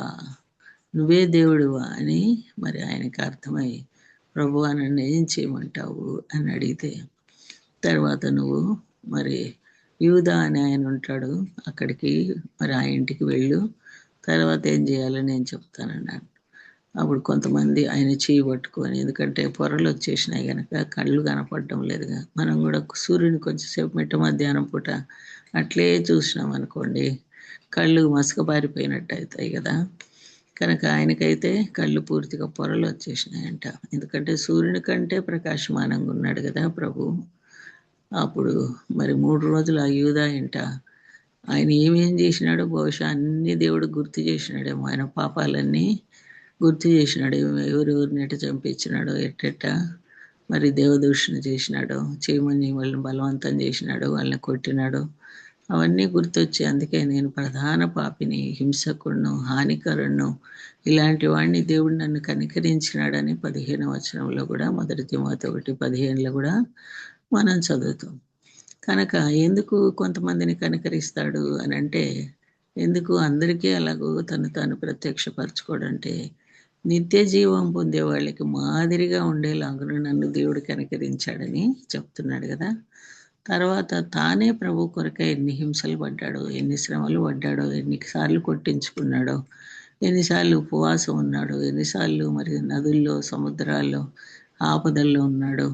నువ్వే దేవుడువా అని మరి ఆయనకి అర్థమై ప్రభువా నన్ను ఏం చేయమంటావు అని అడిగితే, తర్వాత నువ్వు మరి యూదా అని ఆయన ఉంటాడు, అక్కడికి మరి ఆ ఇంటికి వెళ్ళు, తర్వాత ఏం చేయాలో నేను చెప్తానన్నాడు. అప్పుడు కొంతమంది ఆయన చేయి పట్టుకొని, ఎందుకంటే పొరలు వచ్చేసినాయి కనుక కళ్ళు కనపడటం లేదుగా, మనం కూడా సూర్యుని కొంచెంసేపు మిట్ట మధ్యాహ్నం పూట అట్లే చూసినాం అనుకోండి కళ్ళు మసకబారిపోయినట్టు అవుతాయి కదా. కనుక ఆయనకైతే కళ్ళు పూర్తిగా పొరలు వచ్చేసినాయంట, ఎందుకంటే సూర్యుని కంటే ప్రకాశమానంగా ఉన్నాడు కదా ప్రభు. అప్పుడు మరి 3 రోజులు ఆ యూదా ఇంట ఆయన ఏమేం చేసినాడో బహుశా అన్ని దేవుడు గుర్తు చేసినాడేమో, ఆయన పాపాలన్నీ గుర్తు చేసినాడు. ఎవరెవరిని ఎట్ట చంపించినాడో, ఎట్టెట్ట మరి దేవదూషణ చేసినాడో, చేయమని వాళ్ళని బలవంతం చేసినాడో, వాళ్ళని కొట్టినాడో, అవన్నీ గుర్తొచ్చి అందుకే నేను ప్రధాన పాపిని, హింసకుడును, హానికరుడును, ఇలాంటి వాడిని దేవుడు నన్ను కనికరించినాడని 15వ వచనంలో కూడా, 1 తిమోతి 1:15లో కూడా మనం చదువుతాం. కనుక ఎందుకు కొంతమందిని కనికరిస్తాడు అని అంటే, ఎందుకు అందరికీ అలాగూ తను తాను ప్రత్యక్షపరచుకోడంటే నిత్య జీవం పొందే వాళ్ళకి మాదిరిగా ఉండేలాగా నన్ను దేవుడు కనికరించాడని చెప్తున్నాడు కదా. తర్వాత తానే ప్రభు కొరకై ఎన్ని హింసలు పడ్డాడో, ఎన్ని శ్రమలు పడ్డాడో, ఎన్నిసార్లు కొట్టించుకున్నాడో, ఎన్నిసార్లు ఉపవాసం ఉన్నాడో, ఎన్నిసార్లు మరి నదుల్లో సముద్రాల్లో ఆపదల్లో ఉన్నాడో,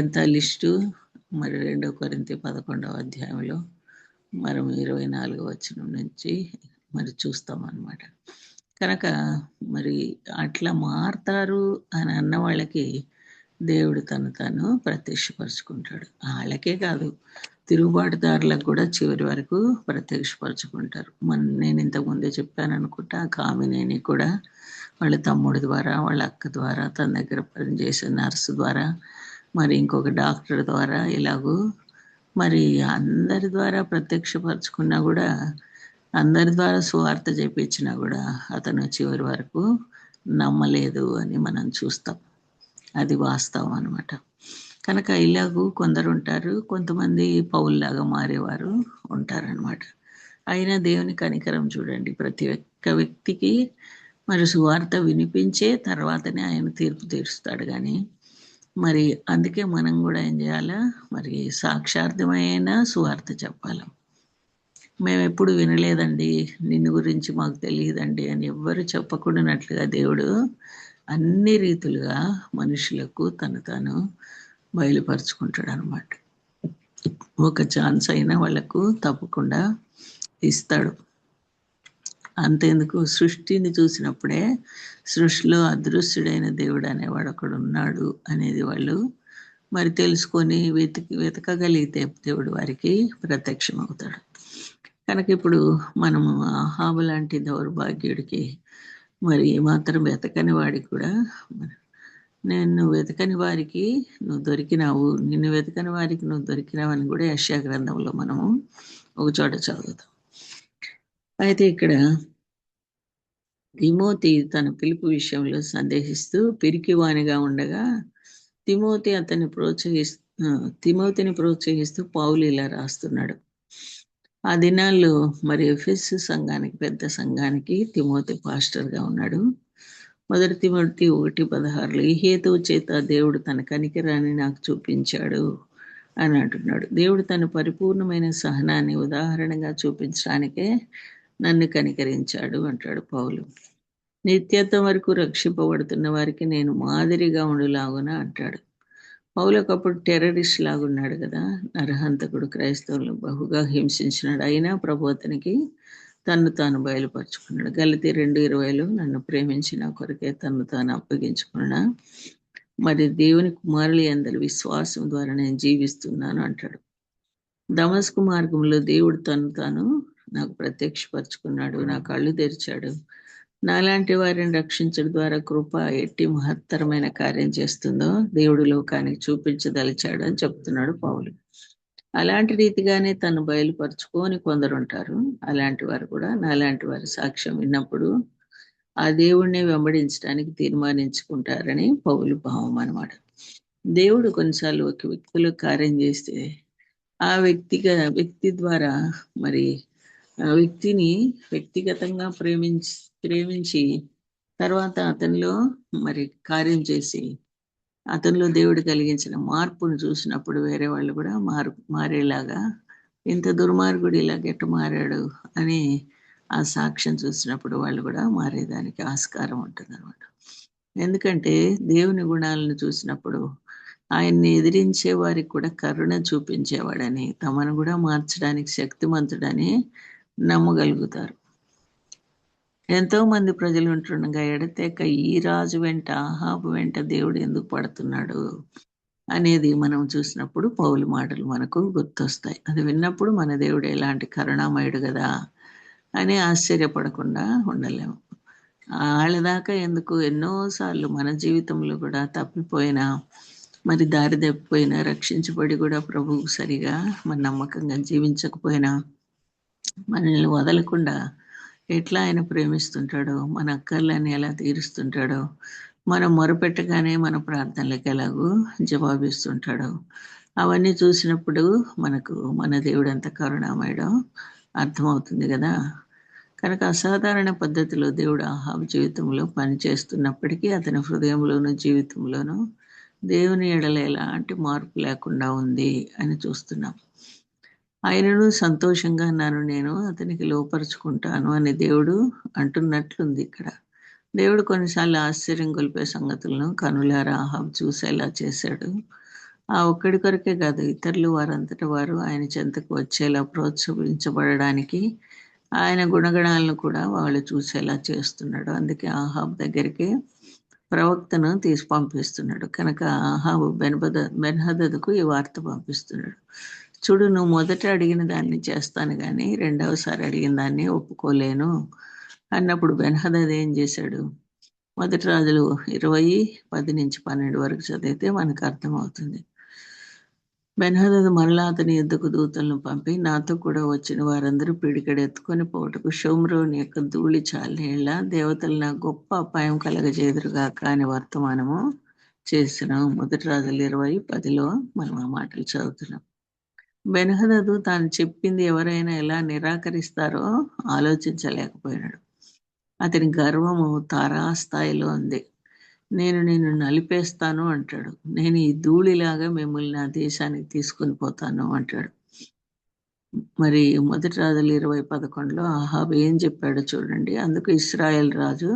ఎంత లిస్టు మరి 2 కొరింథీ 11వ అధ్యాయంలో మనం 24వ వచనం నుంచి మరి చూస్తాం అన్నమాట. కనుక మరి అట్లా మారతారు అని అన్న వాళ్ళకి దేవుడు తాను ప్రత్యక్షపరుచుకుంటాడు. వాళ్ళకే కాదు, తిరుగుబాటుదారులకు కూడా చివరి వరకు ప్రత్యక్షపరుచుకుంటారు. నేను ఇంతకుముందే చెప్పాను అనుకుంటా, కామినేని కూడా వాళ్ళ తమ్ముడి ద్వారా, వాళ్ళ అక్క ద్వారా, తన దగ్గర పనిచేసే నర్సు ద్వారా, మరి ఇంకొక డాక్టర్ ద్వారా, ఇలాగూ మరి అందరి ద్వారా ప్రత్యక్షపరచుకున్నా కూడా, అందరి ద్వారా సువార్త చెప్పించినా కూడా అతను చివరి వరకు నమ్మలేదు అని మనం చూస్తాం. అది వాస్తవం అనమాట. కనుక ఇలాగూ కొందరు ఉంటారు, కొంతమంది పౌల్లాగా మారేవారు ఉంటారనమాట. అయినా దేవుని కనికరం చూడండి, ప్రతి ఒక్క వ్యక్తికి మరి సువార్త వినిపించే తర్వాతనే ఆయన తీర్పు తీరుస్తాడు. కానీ మరి అందుకే మనం కూడా ఏం చేయాలా, మరి సాక్షార్థమైన సువార్త చెప్పాలి. మేము ఎప్పుడు వినలేదండి, నిన్ను గురించి మాకు తెలియదండి అని ఎవ్వరు చెప్పకుండానట్లుగా దేవుడు అన్ని రీతులుగా మనుషులకు తాను బయలుపరుచుకుంటాడు అనమాట. ఒక ఛాన్స్ అయినా వాళ్ళకు తప్పకుండా ఇస్తాడు. అంతేందుకు, సృష్టిని చూసినప్పుడే సృష్టిలో అదృశ్యుడైన దేవుడు అనేవాడు ఒకడు ఉన్నాడు అనేది వాళ్ళు మరి తెలుసుకొని వెతకగలిగితే దేవుడు వారికి ప్రత్యక్షమవుతాడు. కనుక ఇప్పుడు మనము ఆహాబు లాంటి దౌర్భాగ్యుడికి మరి ఏమాత్రం వెతకని వాడికి కూడా, నేను వెతకని వారికి నువ్వు దొరికినావు, నిన్ను వెతకని వారికి నువ్వు దొరికినావు అని కూడా యెషయా గ్రంథంలో మనము ఒక చోట చదువుతాం. అయితే ఇక్కడ తిమోతి తన పిలుపు విషయంలో సందేహిస్తూ పిరికివానిగా ఉండగా తిమోతిని ప్రోత్సహిస్తూ పౌలు ఇలా రాస్తున్నాడు. ఆ దినాల్లో మరి ఎఫెసు సంఘానికి, పెద్ద సంఘానికి తిమోతి పాస్టర్గా ఉన్నాడు. 1 తిమోతి 1:16 ఈ హేతువు చేత దేవుడు తన కనికరాన్ని నాకు చూపించాడు అని అంటున్నాడు. దేవుడు తన పరిపూర్ణమైన సహనాన్ని ఉదాహరణగా చూపించడానికే నన్ను కనికరించాడు అంటాడు పౌలు. నిత్యత్వం వరకు రక్షింపబడుతున్న వారికి నేను మాదిరిగా ఉండులాగున అంటాడు. పౌలు ఒకప్పుడు టెర్రరిస్ట్ లాగున్నాడు కదా, నరహంతకుడు, క్రైస్తవులను బహుగా హింసించినాడు. అయినా ప్రభు అతనికి తన్ను తాను బయలుపరుచుకున్నాడు. గలతీ 2:20 నన్ను ప్రేమించి నా కొరకే తన్ను తాను అప్పగించుకున్నా, మరి దేవుని కుమారుల యందలి విశ్వాసం ద్వారా నేను జీవిస్తున్నాను అంటాడు. దమస్కు మార్గంలో దేవుడు తను తాను నాకు ప్రత్యక్షపరుచుకున్నాడు, నా కళ్ళు తెరిచాడు. నాలాంటి వారిని రక్షించడం ద్వారా కృప ఎట్టి మహత్తరమైన కార్యం చేస్తుందో దేవుడు లోకానికి చూపించదలిచాడు అని చెప్తున్నాడు పౌలు. అలాంటి రీతిగానే తను బయలుపరుచుకొని కొందరు ఉంటారు. అలాంటి వారు కూడా నాలాంటి వారి సాక్ష్యం విన్నప్పుడు ఆ దేవుణ్ణి వెంబడించడానికి తీర్మానించుకుంటారని పౌలు భావం అన్నమాట. దేవుడు కొన్నిసార్లు ఒక వ్యక్తిలో కార్యం చేస్తే ఆ వ్యక్తి ద్వారా మరి ఆ వ్యక్తిని వ్యక్తిగతంగా ప్రేమించి తర్వాత అతనిలో మరి కార్యం చేసి అతనిలో దేవుడు కలిగించిన మార్పును చూసినప్పుడు వేరే వాళ్ళు కూడా మారేలాగా, ఇంత దుర్మార్గుడు ఇలా గెట్ట మారాడు అని ఆ సాక్ష్యం చూసినప్పుడు వాళ్ళు కూడా మారేదానికి ఆస్కారం ఉంటుంది అనమాట. ఎందుకంటే దేవుని గుణాలను చూసినప్పుడు ఆయన్ని ఎదిరించే వారికి కూడా కరుణ చూపించేవాడని, తమను కూడా మార్చడానికి శక్తిమంతుడని నమ్మగలుగుతారు. ఎంతో మంది ప్రజలు ఉంటుండగా ఎడతెక్క ఈ రాజు వెంట, ఆహాబు వెంట దేవుడు ఎందుకు పడుతున్నాడు అనేది మనం చూసినప్పుడు పౌలు మాటలు మనకు గుర్తొస్తాయి. అది విన్నప్పుడు మన దేవుడు ఎలాంటి కరుణామయుడు కదా అని ఆశ్చర్యపడకుండా ఉండలేము. వాళ్ళ దాకా ఎందుకు, ఎన్నోసార్లు మన జీవితంలో కూడా తప్పిపోయినా, మరి దారి తప్పిపోయినా, రక్షించబడి కూడా ప్రభువుకు సరిగా మన నమ్మకంగా జీవించకపోయినా మనల్ని వదలకుండా ఎట్లా ఆయన ప్రేమిస్తుంటాడో, మన అక్కర్లని ఎలా తీరుస్తుంటాడో, మనం మొరపెట్టగానే మన ప్రార్థనలకు ఎలాగూ జవాబిస్తుంటాడో, అవన్నీ చూసినప్పుడు మనకు మన దేవుడు ఎంత కరుణామయుడో అర్థమవుతుంది కదా. కనుక అసాధారణ పద్ధతిలో దేవుడు ఆహాబు జీవితంలో పనిచేస్తున్నప్పటికీ అతని హృదయంలోనూ జీవితంలోనూ దేవుని ఎడల ఎలాంటి మార్పు లేకుండా ఉంది అని చూస్తున్నాం. ఆయనను సంతోషంగా నేను అతనికి లోపరుచుకుంటాను అని దేవుడు అంటున్నట్లుంది ఇక్కడ. దేవుడు కొన్నిసార్లు ఆశ్చర్యం గొలిపే సంగతులను కనులారా ఆహాబు చూసేలా చేశాడు. ఆ ఒక్కడి కొరకే కాదు, ఇతరులు వారంతట వారు ఆయన చెంతకు వచ్చేలా ప్రోత్సహించబడడానికి ఆయన గుణగణాలను కూడా వాళ్ళు చూసేలా చేస్తున్నాడు. అందుకే ఆహాబు దగ్గరికి ప్రవక్తను తీసి పంపిస్తున్నాడు. కనుక ఆహాబు బెన్హదదుకు ఈ వార్త పంపిస్తున్నాడు. చూడు, నువ్వు మొదట అడిగిన దాన్ని చేస్తాను కానీ రెండవసారి అడిగిన దాన్ని ఒప్పుకోలేను అన్నప్పుడు బెన్హదద్ ఏం చేశాడు? 1 రాజులు 20:10-12 వరకు చదివితే మనకు అర్థమవుతుంది. బెన్హదద్ మరలా అతని యుద్ధకు దూతలను పంపి, నాతో కూడా వచ్చిన వారందరూ పిడికెడు ఎత్తుకొని పోటుకు షోమ్రోని యొక్క ధూళి చాలేళ్ల దేవతలు నా గొప్ప అపాయం కలగజేదురుగాక అని వర్తమానము చేసినాం. 1 రాజులు 20:10 మనం ఆ మాటలు చదువుతున్నాం. బెన్హదదు తాను చెప్పింది ఎవరైనా ఎలా నిరాకరిస్తారో ఆలోచించలేకపోయినాడు. అతని గర్వము తారాస్థాయిలో ఉంది. నేను నిన్ను నలిపేస్తాను అంటాడు. నేను ఈ ధూళిలాగా మిమ్మల్ని నా దేశానికి తీసుకుని పోతాను అంటాడు. మరి 1 రాజులు 20:11 ఆహాబు ఏం చెప్పాడో చూడండి. అందుకు ఇశ్రాయేల్ రాజు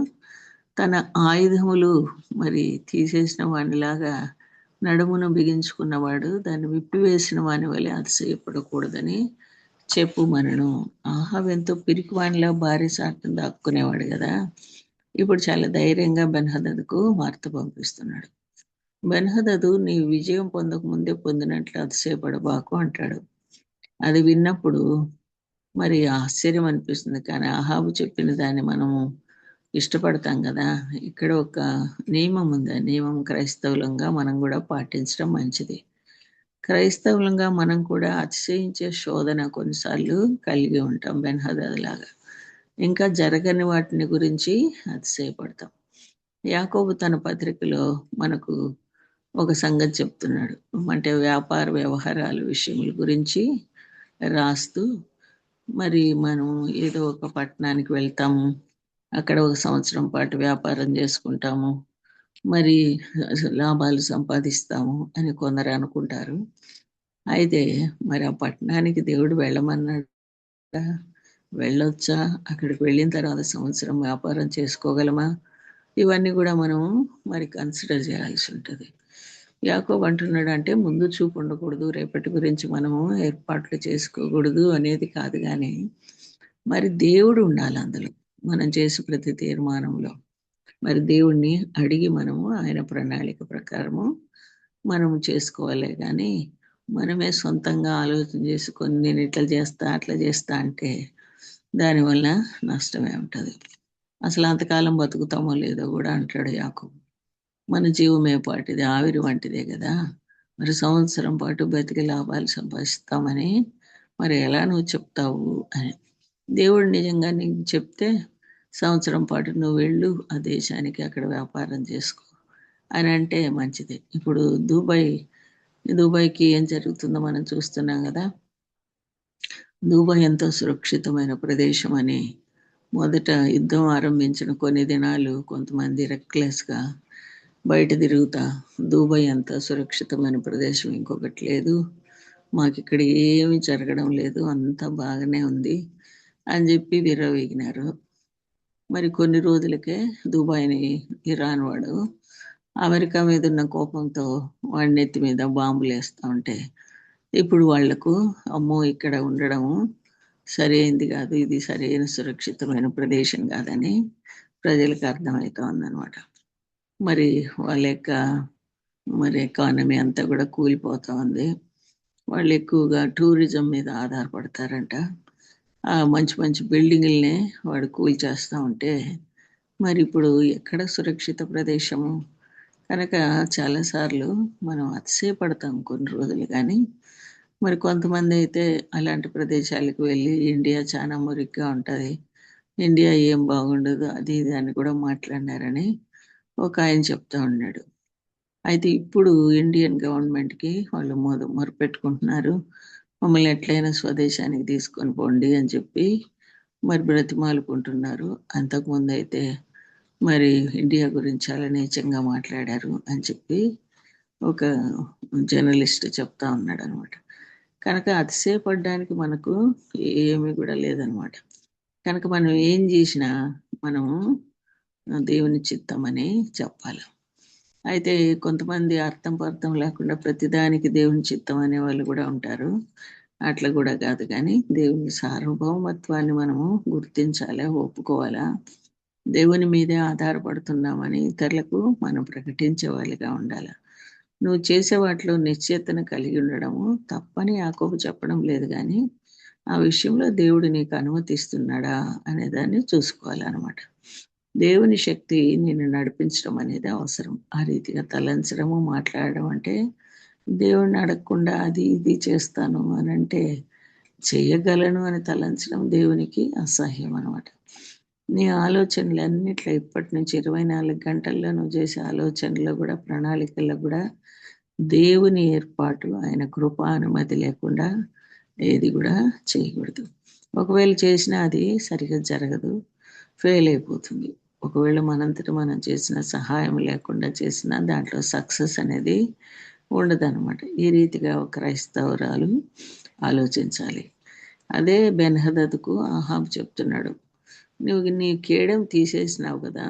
తన ఆయుధములు మరి తీసేసిన వానిలాగా నడుమును బిగించుకున్నవాడు దాన్ని విప్పివేసిన వాని వలె అతిశయపడకూడదని చెప్పుమనను. ఆహాబు ఎంతో పిరికివానిలా భార్య సాటం దాక్కునేవాడు కదా, ఇప్పుడు చాలా ధైర్యంగా బెన్హదదుకు వార్త పంపిస్తున్నాడు. బెన్హదదు నీ విజయం పొందక ముందే పొందినట్లు అతిశయపడబాకు అంటాడు. అది విన్నప్పుడు మరి ఆశ్చర్యం అనిపిస్తుంది. కానీ ఆహాబు చెప్పిన దాన్ని మనము ఇష్టపడతాం కదా. ఇక్కడ ఒక నియమం ఉంది. ఆ నియమం క్రైస్తవులంగా మనం కూడా పాటించడం మంచిది. క్రైస్తవులంగా మనం కూడా అతిశయించే శోధన కొన్నిసార్లు కలిగి ఉంటాం బెన్హదద్ లాగా. ఇంకా జరగని వాటిని గురించి అతిశయపడతాం. యాకోబు తన పత్రికలో మనకు ఒక సంగతి చెప్తున్నాడు. అంటే వ్యాపార వ్యవహారాల విషయముల గురించి రాస్తూ, మరి మనం ఏదో ఒక పట్టణానికి వెళ్తాము, అక్కడ ఒక సంవత్సరం పాటు వ్యాపారం చేసుకుంటాము, మరి లాభాలు సంపాదిస్తాము అని కొందరు అనుకుంటారు. అయితే మరి ఆ పట్టణానికి దేవుడు వెళ్ళమన్నాడు, వెళ్ళొచ్చా, అక్కడికి వెళ్ళిన తర్వాత సంవత్సరం వ్యాపారం చేసుకోగలమా, ఇవన్నీ కూడా మనం మరి కన్సిడర్ చేయాల్సి ఉంటుంది. యాకోబు అంటున్నాడు, అంటే ముందు చూపు ఉండకూడదు, రేపటి గురించి మనము ఏర్పాట్లు చేసుకోకూడదు అనేది కాదు, కానీ మరి దేవుడు ఉండాలి అందులో, మనం చేసే ప్రతి తీర్మానంలో. మరి దేవుణ్ణి అడిగి మనము ఆయన ప్రణాళిక ప్రకారము మనము చేసుకోవాలి, కానీ మనమే సొంతంగా ఆలోచన చేసుకొని నేను ఇట్లా చేస్తా అట్లా చేస్తా అంటే దానివల్ల నష్టమే ఉంటుంది. అసలు అంతకాలం బతుకుతామో లేదో కూడా అంటాడు యాకోబు. మన జీవమే పాటిది, ఆవిరి వంటిదే కదా, మరి సంవత్సరం పాటు బతికి లాభాలు సంపాదిస్తామని మరి ఎలా నువ్వు చెప్తావు అని. దేవుడు నిజంగా నీకు చెప్తే సంవత్సరం పాటు నువ్వు వెళ్ళు ఆ దేశానికి, అక్కడ వ్యాపారం చేసుకో అని అంటే మంచిది. ఇప్పుడు దుబాయ్కి ఏం జరుగుతుందో మనం చూస్తున్నాం కదా. దుబాయ్ ఎంతో సురక్షితమైన ప్రదేశం అని మొదట యుద్ధం ఆరంభించిన కొన్ని దినాలు కొంతమంది రెక్లెస్గా బయట తిరుగుతా దుబాయ్ అంత సురక్షితమైన ప్రదేశం ఇంకొకటి లేదు, మాకు ఇక్కడ ఏమీ జరగడం లేదు, అంతా బాగానే ఉంది అని చెప్పి విర్రవీగినారు. మరి కొన్ని రోజులకే దుబాయ్ని ఇరాన్ వాడు అమెరికా మీద ఉన్న కోపంతో వాడి నెత్తి మీద బాంబులు వేస్తూ ఉంటే ఇప్పుడు వాళ్లకు అమ్మో ఇక్కడ ఉండడము సరైనది కాదు, ఇది సరైన సురక్షితమైన ప్రదేశం కాదని ప్రజలకు అర్థమవుతా ఉందన్నమాట. మరి వాళ్ళ యొక్క మరి ఎకానమీ అంతా కూడా కూలిపోతూ ఉంది. వాళ్ళు ఎక్కువగా టూరిజం మీద ఆధారపడతారంట. ఆ మంచి మంచి బిల్డింగుల్నే వాడు కూల్చేస్తూ ఉంటే మరి ఇప్పుడు ఎక్కడ సురక్షిత ప్రదేశము? కనుక చాలాసార్లు మనం అతిశయపడతాం కొన్ని రోజులు, కానీ మరి కొంతమంది అయితే అలాంటి ప్రదేశాలకు వెళ్ళి ఇండియా చాలా మురిగ్గా ఉంటుంది, ఇండియా ఏం బాగుండదు, అది ఇది అని కూడా మాట్లాడినారని ఒక ఆయన చెప్తా ఉన్నాడు. అయితే ఇప్పుడు ఇండియన్ గవర్నమెంట్కి వాళ్ళు మొరపెట్టుకుంటున్నారు, మమ్మల్ని ఎట్లయినా స్వదేశానికి తీసుకొని పోండి అని చెప్పి మరి బ్రతిమాలుకుంటున్నారు. అంతకుముందు అయితే మరి ఇండియా గురించి చాలా నీచంగా మాట్లాడారు అని చెప్పి ఒక జర్నలిస్ట్ చెప్తా ఉన్నాడు అనమాట. కనుక అతిశయపడడానికి మనకు ఏమీ కూడా లేదనమాట. కనుక మనం ఏం చేసినా మనము దేవుని చిత్తమని చెప్పాలి. అయితే కొంతమంది అర్థం పర్థం లేకుండా ప్రతిదానికి దేవుని చిత్తం అనే వాళ్ళు కూడా ఉంటారు. అట్లా కూడా కాదు, కానీ దేవుని సార్వభౌమత్వాన్ని మనము గుర్తించాలా, ఒప్పుకోవాలా, దేవుని మీదే ఆధారపడుతున్నామని ఇతరులకు మనం ప్రకటించే వాళ్ళుగా ఉండాలి. నువ్వు చేసే వాటిలో నిశ్చయతను కలిగి ఉండడము తప్పని యాకోబు చెప్పడం లేదు, కానీ ఆ విషయంలో దేవుడు నీకు అనుమతిస్తున్నాడా అనేదాన్ని చూసుకోవాలన్నమాట. దేవుని శక్తి నిన్ను నడిపించడం అనేది అవసరం. ఆ రీతిగా తలంచడము, మాట్లాడడం అంటే దేవుడిని అడగకుండా అది ఇది చేస్తాను అని అంటే చేయగలను అని తలంచడం దేవునికి అసహ్యం అనమాట. నీ ఆలోచనలు అన్నిట్లో ఇప్పటి నుంచి 24 గంటల్లో నువ్వు చేసే ఆలోచనలో కూడా, ప్రణాళికల్లో కూడా దేవుని ఏర్పాటు, ఆయన కృపా అనుమతి లేకుండా ఏది కూడా చేయకూడదు. ఒకవేళ చేసినా అది సరిగ్గా జరగదు, ఫెయిల్ అయిపోతుంది. ఒకవేళ మనంతట మనం చేసిన సహాయం లేకుండా చేసినా దాంట్లో సక్సెస్ అనేది ఉండదన్నమాట. ఈ రీతిగా ఒక క్రైస్తవురాలు ఆలోచించాలి. అదే బెన్హదదుకు ఆహాబు చెప్తున్నాడు, నువ్వు నీ కేడెం తీసేసినావు కదా,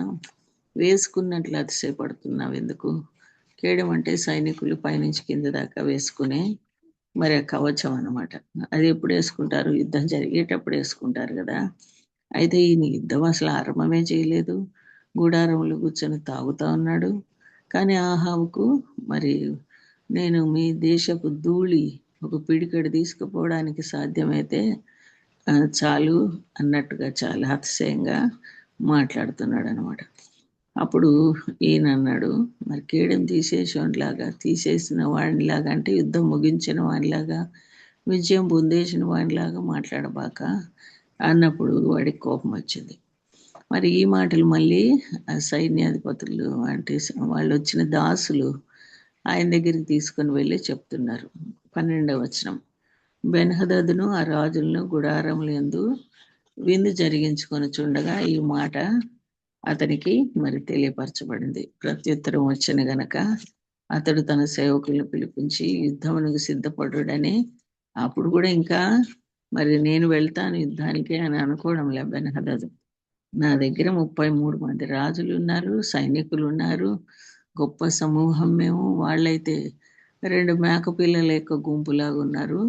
వేసుకున్నట్లు అతిశయపడుతున్నావు ఎందుకు? కేడెం అంటే సైనికులు పైనుంచి కింద దాకా వేసుకునే మరి ఆ కవచం అనమాట. అది ఎప్పుడు వేసుకుంటారు? యుద్ధం జరిగేటప్పుడు వేసుకుంటారు కదా. అయితే ఈయన యుద్ధం అసలు ఆరంభమే చేయలేదు, గుడారంలో కూర్చొని తాగుతా ఉన్నాడు. కానీ ఆహాబుకు మరి నేను మీ దేశపు ధూళి ఒక పిడికెడు తీసుకుపోవడానికి సాధ్యమైతే చాలు అన్నట్టుగా చాలా అతిశయంగా మాట్లాడుతున్నాడు అనమాట. అప్పుడు ఈయన అన్నాడు, మరి కేడెం తీసేసిన వాడిలాగా అంటే యుద్ధం ముగించిన వాడిలాగా, విజయం పొందేసిన వాడిలాగా మాట్లాడబాక, అన్నప్పుడు వాడికి కోపం వచ్చింది. మరి ఈ మాటలు మళ్ళీ ఆ సైన్యాధిపతులు అంటే వాళ్ళు వచ్చిన దాసులు ఆయన దగ్గరికి తీసుకొని వెళ్ళి చెప్తున్నారు. 12వ వచనం. బెన్హదదును ఆ రాజులను గుడారములందు విందు జరిగించుకొని చుండగా ఈ మాట అతనికి మరి తెలియపరచబడింది. ప్రత్యుత్తరం వచ్చిన గనక అతడు తన సేవకులను పిలిపించి యుద్ధమునకు సిద్ధపడుడని. అప్పుడు కూడా ఇంకా మరి నేను వెళ్తాను యుద్ధానికి అని అనుకోవడంలే బెన్హదదు. నా దగ్గర 33 మంది రాజులు ఉన్నారు, సైనికులు ఉన్నారు, గొప్ప సమూహం మేము. వాళ్ళైతే 2 మేకపిల్లల యొక్క గుంపులాగా ఉన్నారు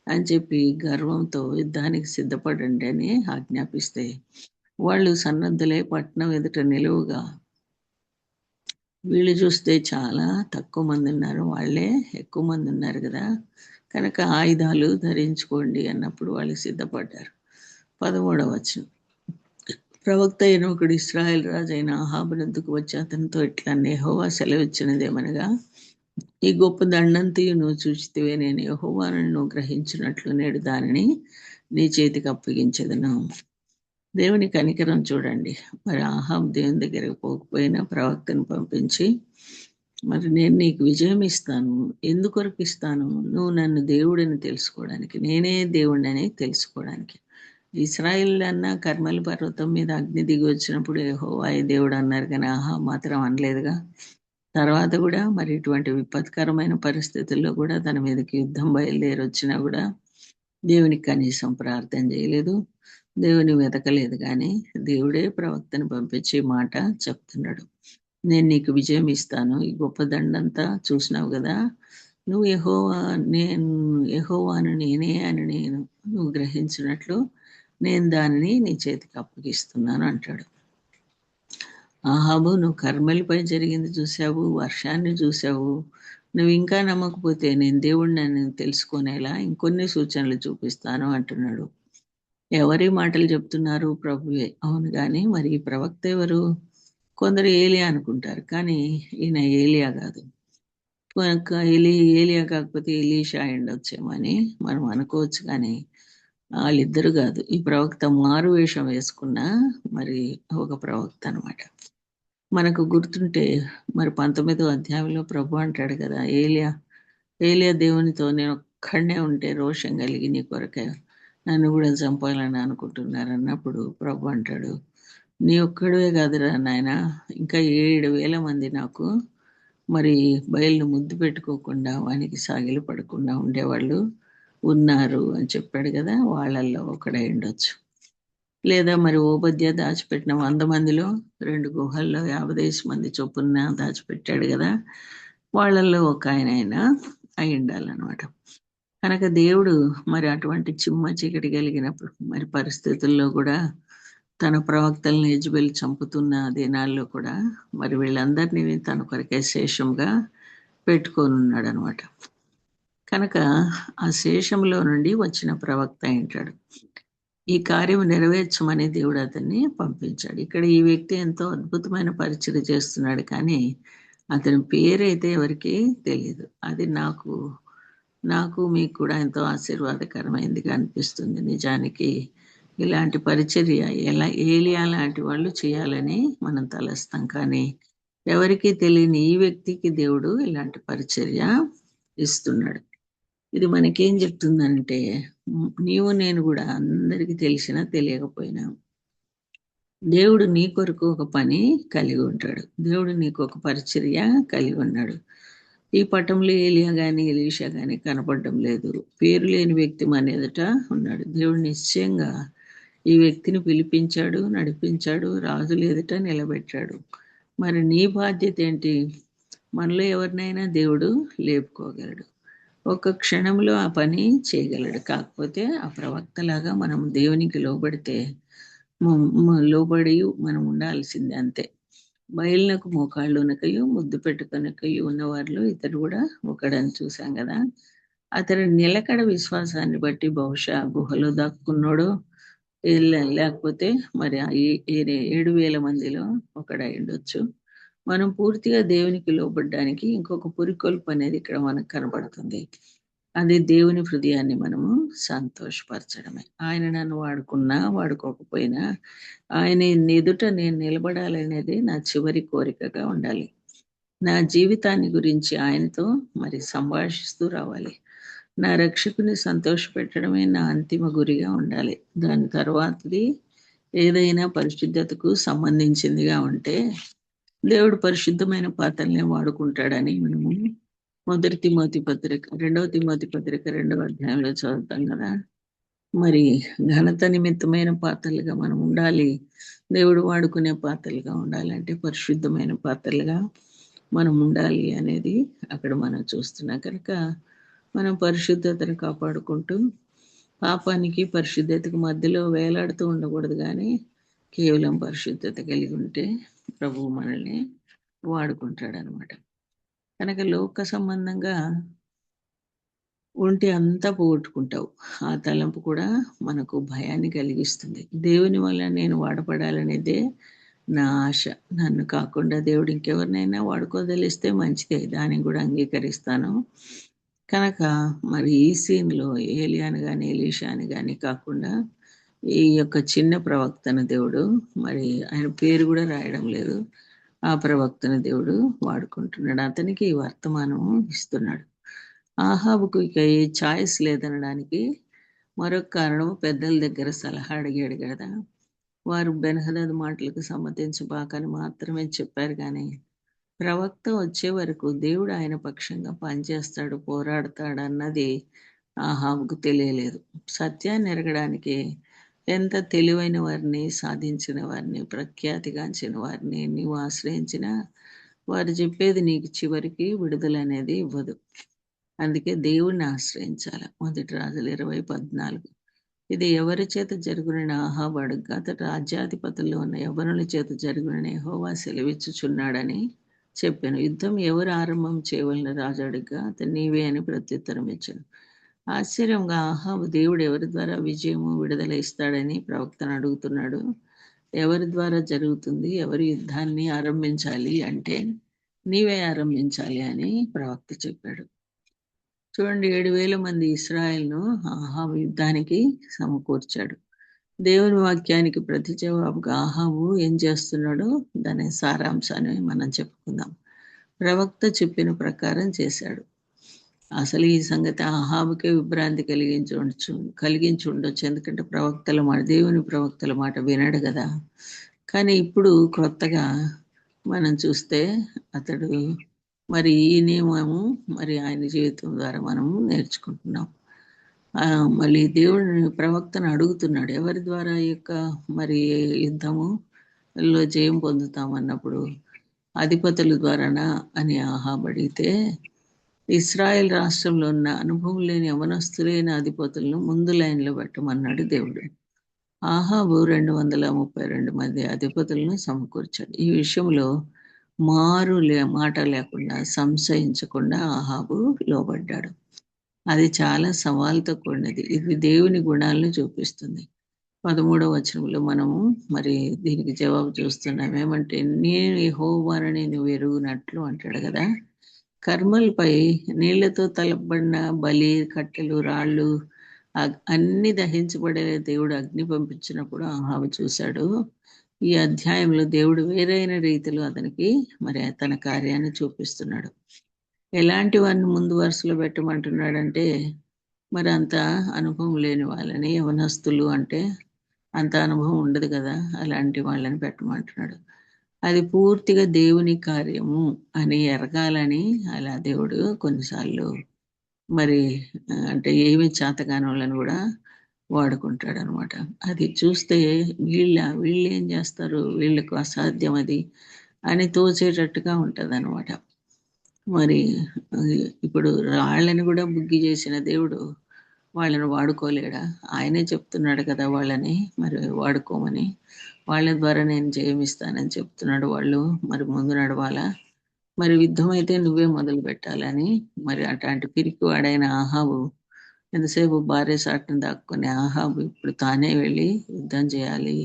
అని చెప్పి గర్వంతో యుద్ధానికి సిద్ధపడండి అని ఆజ్ఞాపిస్తే వాళ్ళు సన్నద్ధులై పట్టణం ఎదుట నిలువుగా. వీళ్ళు చూస్తే చాలా తక్కువ మంది ఉన్నారు, వాళ్ళే ఎక్కువ మంది ఉన్నారు కదా, కనుక ఆయుధాలు ధరించుకోండి అన్నప్పుడు వాళ్ళు సిద్ధపడ్డారు. 13వ వచనం. ప్రవక్త అయిన ఒకడు ఇశ్రాయేల్ రాజు అయిన అహాబునొద్దకు వచ్చి అతనితో ఇట్లా యెహోవా సెలవిచ్చినదేమనగా, ఈ గొప్ప దండంతయు నువ్వు చూచితివే, నేను యెహోవాను నువ్వు గ్రహించినట్లు నేడు దానిని నీ చేతికి అప్పగించెదను. దేవుని కనికరం చూడండి. మరి అహాబ్ దేవుని దగ్గరకు పోకపోయినా ప్రవక్తను పంపించి, మరి నేను నీకు విజయం ఇస్తాను. ఎందుకొరకు ఇస్తాను? నువ్వు నన్ను దేవుడిని తెలుసుకోవడానికి, నేనే దేవుడిని తెలుసుకోవడానికి. ఇశ్రాయేల్ అన్న కర్మల పర్వతం మీద అగ్ని దిగి వచ్చినప్పుడు యెహోవాయే దేవుడు అన్నారు, కానీ అహాబ్ మాత్రం అనలేదుగా. తర్వాత కూడా మరి ఇటువంటి విపత్కరమైన పరిస్థితుల్లో కూడా తన మీదకి యుద్ధం బయలుదేరి వచ్చినా కూడా దేవునికి కనీసం ప్రార్థన చేయలేదు, దేవుని వెతకలేదు. కానీ దేవుడే ప్రవక్తను పంపించి మాట చెప్తున్నాడు. నేను నీకు విజయం ఇస్తాను, ఈ గొప్ప దండంతా చూసినావు కదా, నువ్వు యెహోవాను నేనే అని నువ్వు గ్రహించినట్లు నేను దానిని నీ చేతికి అప్పగిస్తున్నాను అంటాడు. ఆహాబు, నువ్వు కర్మలపై జరిగింది చూసావు, వర్షాన్ని చూసావు, నువ్వు ఇంకా నమ్మకపోతే నేను దేవుడిని నేను తెలుసుకునేలా ఇంకొన్ని సూచనలు చూపిస్తాను అంటున్నాడు. ఎవరి మాటలు చెప్తున్నారు? ప్రభువే. అవును, కానీ మరి ఈ ప్రవక్త ఎవరు? కొందరు ఏలియా అనుకుంటారు, కానీ ఈయన ఏలియా కాదు. ఏలియా కాకపోతే ఎలీషా అయ్యుండొచ్చేమో అని మనం అనుకోవచ్చు, కానీ వాళ్ళిద్దరు కాదు. ఈ ప్రవక్త మారు వేషం వేసుకున్న మరి ఒక ప్రవక్త అనమాట. మనకు గుర్తుంటే మరి 19వ అధ్యాయంలో ప్రభు అంటాడు కదా, ఏలియా దేవునితో నేను ఒక్కడనే ఉంటే రోషం కలిగి నీ కొరకే నన్ను కూడా చంపాలని అనుకుంటున్నారు అన్నప్పుడు ప్రభు అంటాడు, నీ ఒక్కడే కాదురా నాయన, ఇంకా 7,000 మంది నాకు మరి బయలును ముద్దు పెట్టుకోకుండా వానికి సాగిలి పడకుండా ఉండేవాళ్ళు ఉన్నారు అని చెప్పాడు కదా. వాళ్ళల్లో ఒకడై ఉండొచ్చు. లేదా మరి ఓబద్య దాచిపెట్టిన 100 మందిలో 2 గుహల్లో 50 మంది చొప్పున దాచిపెట్టాడు కదా, వాళ్ళల్లో ఒక ఆయన అయి ఉండాలన్నమాట. కనుక దేవుడు మరి అటువంటి చిమ్మ చీకటి కలిగినప్పుడు మరి పరిస్థితుల్లో కూడా తన ప్రవక్తలను యెజెబెల్ చంపుతున్న దినాల్లో కూడా మరి వీళ్ళందరినీ తన కొరకే శేషంగా పెట్టుకొని ఉన్నాడు అనమాట. కనుక ఆ శేషంలో నుండి వచ్చిన ప్రవక్త ఏంటాడు. ఈ కార్యం నెరవేర్చమని దేవుడు అతన్ని పంపించాడు. ఇక్కడ ఈ వ్యక్తి ఎంతో అద్భుతమైన పరిచయం చేస్తున్నాడు, కానీ అతని పేరైతే ఎవరికి తెలియదు. అది నాకు మీకు కూడా ఎంతో ఆశీర్వాదకరమైందిగా అనిపిస్తుంది. నిజానికి ఇలాంటి పరిచర్య ఏలియా లాంటి వాళ్ళు చేయాలని మనం తలస్తాం, కానీ ఎవరికీ తెలియని ఈ వ్యక్తికి దేవుడు ఇలాంటి పరిచర్య ఇస్తున్నాడు. ఇది మనకేం చెప్తుందంటే, నీవు నేను కూడా అందరికీ తెలిసినా తెలియకపోయినా దేవుడు నీ కొరకు ఒక పని కలిగి ఉంటాడు. దేవుడు నీకు ఒక పరిచర్య కలిగి ఉన్నాడు. ఈ పటంలో ఏలియా కానీ ఎలీషా కానీ కనపడడం లేదు. పేరు లేని వ్యక్తి మన ఎదుట ఉన్నాడు. దేవుడు నిశ్చయంగా ఈ వ్యక్తిని పిలిపించాడు, నడిపించాడు, రాజుల ఎదుట నిలబెట్టాడు. మరి నీ బాధ్యత ఏంటి? మనలో ఎవరినైనా దేవుడు లేపుకోగలడు, ఒక క్షణంలో ఆ పని చేయగలడు. కాకపోతే ఆ ప్రవక్తలాగా మనం దేవునికి లోబడితే లోబడి మనం ఉండాల్సిందే, అంతే. బయలునకు మోకాళ్ళునకయు ముద్దు పెట్టుకొనకయు ఉన్నవారిలో ఇతడు కూడా ఒకడని చూసాం కదా. అతని నిలకడ విశ్వాసాన్ని బట్టి బహుశా గుహలో దాక్కున్నాడు, లేకపోతే మరి 7,000 మందిలో ఒకడై ఉండొచ్చు. మనం పూర్తిగా దేవునికి లోబడ్డానికి ఇంకొక పురికొల్పు అనేది ఇక్కడ మనకు కనబడుతుంది. అది దేవుని హృదయాన్ని మనము సంతోషపరచడమే. ఆయన నన్ను వాడుకున్నా వాడుకోకపోయినా ఆయన ఎదుట నేను నిలబడాలనేది నా చివరి కోరికగా ఉండాలి. నా జీవితాన్ని గురించి ఆయనతో మరి సంభాషిస్తూ రావాలి. నా రక్షకుని సంతోషపెట్టడమే నా అంతిమ గురిగా ఉండాలి. దాని తర్వాతది ఏదైనా పరిశుద్ధతకు సంబంధించిందిగా ఉంటే దేవుడు పరిశుద్ధమైన పాత్రల్నే వాడుకుంటాడని మనము 2 తిమోతి పత్రిక 2వ అధ్యాయంలో చదువుతాం కదా. మరి ఘనత నిమిత్తమైన పాత్రలుగా మనం ఉండాలి. దేవుడు వాడుకునే పాత్రలుగా ఉండాలంటే పరిశుద్ధమైన పాత్రలుగా మనం ఉండాలి అనేది అక్కడ మనం చూస్తున్నాం. కనుక మనం పరిశుద్ధతను కాపాడుకుంటూ పాపానికి పరిశుద్ధతకు మధ్యలో వేలాడుతూ ఉండకూడదు, కానీ కేవలం పరిశుద్ధత కలిగి ఉంటే ప్రభువు మనల్ని వాడుకుంటాడనమాట. కనుక లోక సంబంధంగా ఉంటే అంతా పోగొట్టుకుంటావు. ఆ తలంపు కూడా మనకు భయాన్ని కలిగిస్తుంది. దేవుని వల్ల నేను వాడపడాలనేదే నా ఆశ. నన్ను కాకుండా దేవుడు ఇంకెవరినైనా వాడుకోదలిస్తే మంచిదే, దానికి కూడా అంగీకరిస్తాను. కనుక మరి ఈ సీన్లో ఏలియాని కానీ ఎలీషాని కానీ కాకుండా ఈ యొక్క చిన్న ప్రవక్తను దేవుడు, మరి ఆయన పేరు కూడా రాయడం లేదు, ఆ ప్రవక్తను దేవుడు వాడుకుంటున్నాడు. అతనికి ఈ వర్తమానం ఇస్తున్నాడు. ఆహాబుకు ఇక ఏ ఛాయిస్ లేదనడానికి మరొక కారణం, పెద్దల దగ్గర సలహా అడిగాడు కదా. వారు బెన్హదద్ మాటలకు సమ్మతించబాకని మాత్రమే చెప్పారు, కానీ ప్రవక్త వచ్చే వరకు దేవుడు ఆయన పక్షంగా పనిచేస్తాడు, పోరాడతాడు అన్నది ఆహాబుకు తెలియలేదు. సత్యాన్ని ఎరగడానికి ఎంత తెలివైన వారిని, సాధించిన వారిని, ప్రఖ్యాతిగాంచిన వారిని నీవు ఆశ్రయించినా వారు చెప్పేది నీకు చివరికి విడుదల అనేది ఇవ్వదు. అందుకే దేవుణ్ణి ఆశ్రయించాలి. 1 రాజులు 20:14. ఇది ఎవరి చేత జరుగునని ఆహాబు అడుగ్గా, అతడు రాజ్యాధిపతుల్లో ఉన్న యవ్వనుల చేత జరుగునని యెహోవా సెలవిచ్చుచున్నాడని చెప్పాను. యుద్ధం ఎవరు ఆరంభం చేయవలన రాజు అడుగ్గా, అతడు నీవే అని ప్రత్యుత్తరం ఇచ్చాను. ఆశ్చర్యంగా ఆహాబు దేవుడు ఎవరి ద్వారా విజయము విడుదల ఇస్తాడని ప్రవక్తను అడుగుతున్నాడు. ఎవరి ద్వారా జరుగుతుంది, ఎవరి యుద్ధాన్ని ఆరంభించాలి అంటే నీవే ఆరంభించాలి అని ప్రవక్త చెప్పాడు. చూడండి, 7,000 మంది ఇశ్రాయేలును ఆహాబు యుద్ధానికి సమకూర్చాడు. దేవుని వాక్యానికి ప్రతి జవాబుగా ఆహాబు ఏం చేస్తున్నాడో దాని సారాంశాన్ని మనం చెప్పుకుందాం. ప్రవక్త చెప్పిన ప్రకారం చేశాడు. అసలు ఈ సంగతి ఆహాబుకే విభ్రాంతి కలిగించి ఉండొచ్చు. ఎందుకంటే ప్రవక్తల మాట, దేవుని ప్రవక్తల మాట వినడు కదా. కానీ ఇప్పుడు కొత్తగా మనం చూస్తే అతడు మరి ఈ నియమము మరి ఆయన జీవితం ద్వారా మనము నేర్చుకుంటున్నాం. మళ్ళీ దేవుడిని ప్రవక్తను అడుగుతున్నాడు, ఎవరి ద్వారా ఈ యొక్క మరి యుద్ధములో జయం పొందుతామన్నప్పుడు అధిపతుల ద్వారానా అని ఆహాబు అడిగితే, ఇశ్రాయేల్ రాష్ట్రంలో ఉన్న అనుభవం లేని యవనస్తులైన అధిపతులను ముందు లైన్లో పెట్టమన్నాడు దేవుడు. ఆహాబు 232 మంది అధిపతులను సమకూర్చాడు. ఈ విషయంలో మాట లేకుండా, సంశయించకుండా ఆహాబు లోబడ్డాడు. అది చాలా సవాలుతో కూడినది. ఇది దేవుని గుణాలను చూపిస్తుంది. 13వ వచనంలో మనము మరి దీనికి జవాబు చూస్తున్నాం. ఏమంటే, నేను యెహోవానని నువ్వు ఎరుగునట్లు అంటాడు కదా. కర్మలపై నీళ్లతో తలపబడిన బలి కట్టెలు, రాళ్ళు అన్ని దహించబడే దేవుడు అగ్ని పంపించినప్పుడు ఆహాబు చూశాడు. ఈ అధ్యాయంలో దేవుడు వేరైన రీతిలో అతనికి మరి తన కార్యాన్ని చూపిస్తున్నాడు. ఎలాంటి వారిని ముందు వరుసలో పెట్టమంటున్నాడంటే, మరి అంత అనుభవం లేని వాళ్ళని, యవనస్తులు అంటే అంత అనుభవం ఉండదు కదా, అలాంటి వాళ్ళని పెట్టమంటున్నాడు. అది పూర్తిగా దేవుని కార్యము అని ఎరగాలని అలా దేవుడు కొన్నిసార్లు మరి అంటే ఏమి చేతగాని వాళ్ళని కూడా వాడుకుంటాడు అనమాట. అది చూస్తే వీళ్ళు ఏం చేస్తారు, వీళ్ళకు అసాధ్యం అది అని తోచేటట్టుగా ఉంటుంది అనమాట. మరి ఇప్పుడు రాళ్ళని కూడా బుగ్గి చేసిన దేవుడు వాళ్ళని వాడుకోలేడా? ఆయనే చెప్తున్నాడు కదా వాళ్ళని మరి వాడుకోమని. వాళ్ళ ద్వారా నేను జయమిస్తానని చెప్తున్నాడు. వాళ్ళు మరి ముందు నడవాలా? మరి యుద్ధం అయితే నువ్వే మొదలు పెట్టాలని. మరి అట్లాంటి పిరికి వాడైన ఆహాబు, ఎంతసేపు భార్య సాటును దాక్కునే ఆహాబు ఇప్పుడు తానే వెళ్ళి యుద్ధం చేయాలి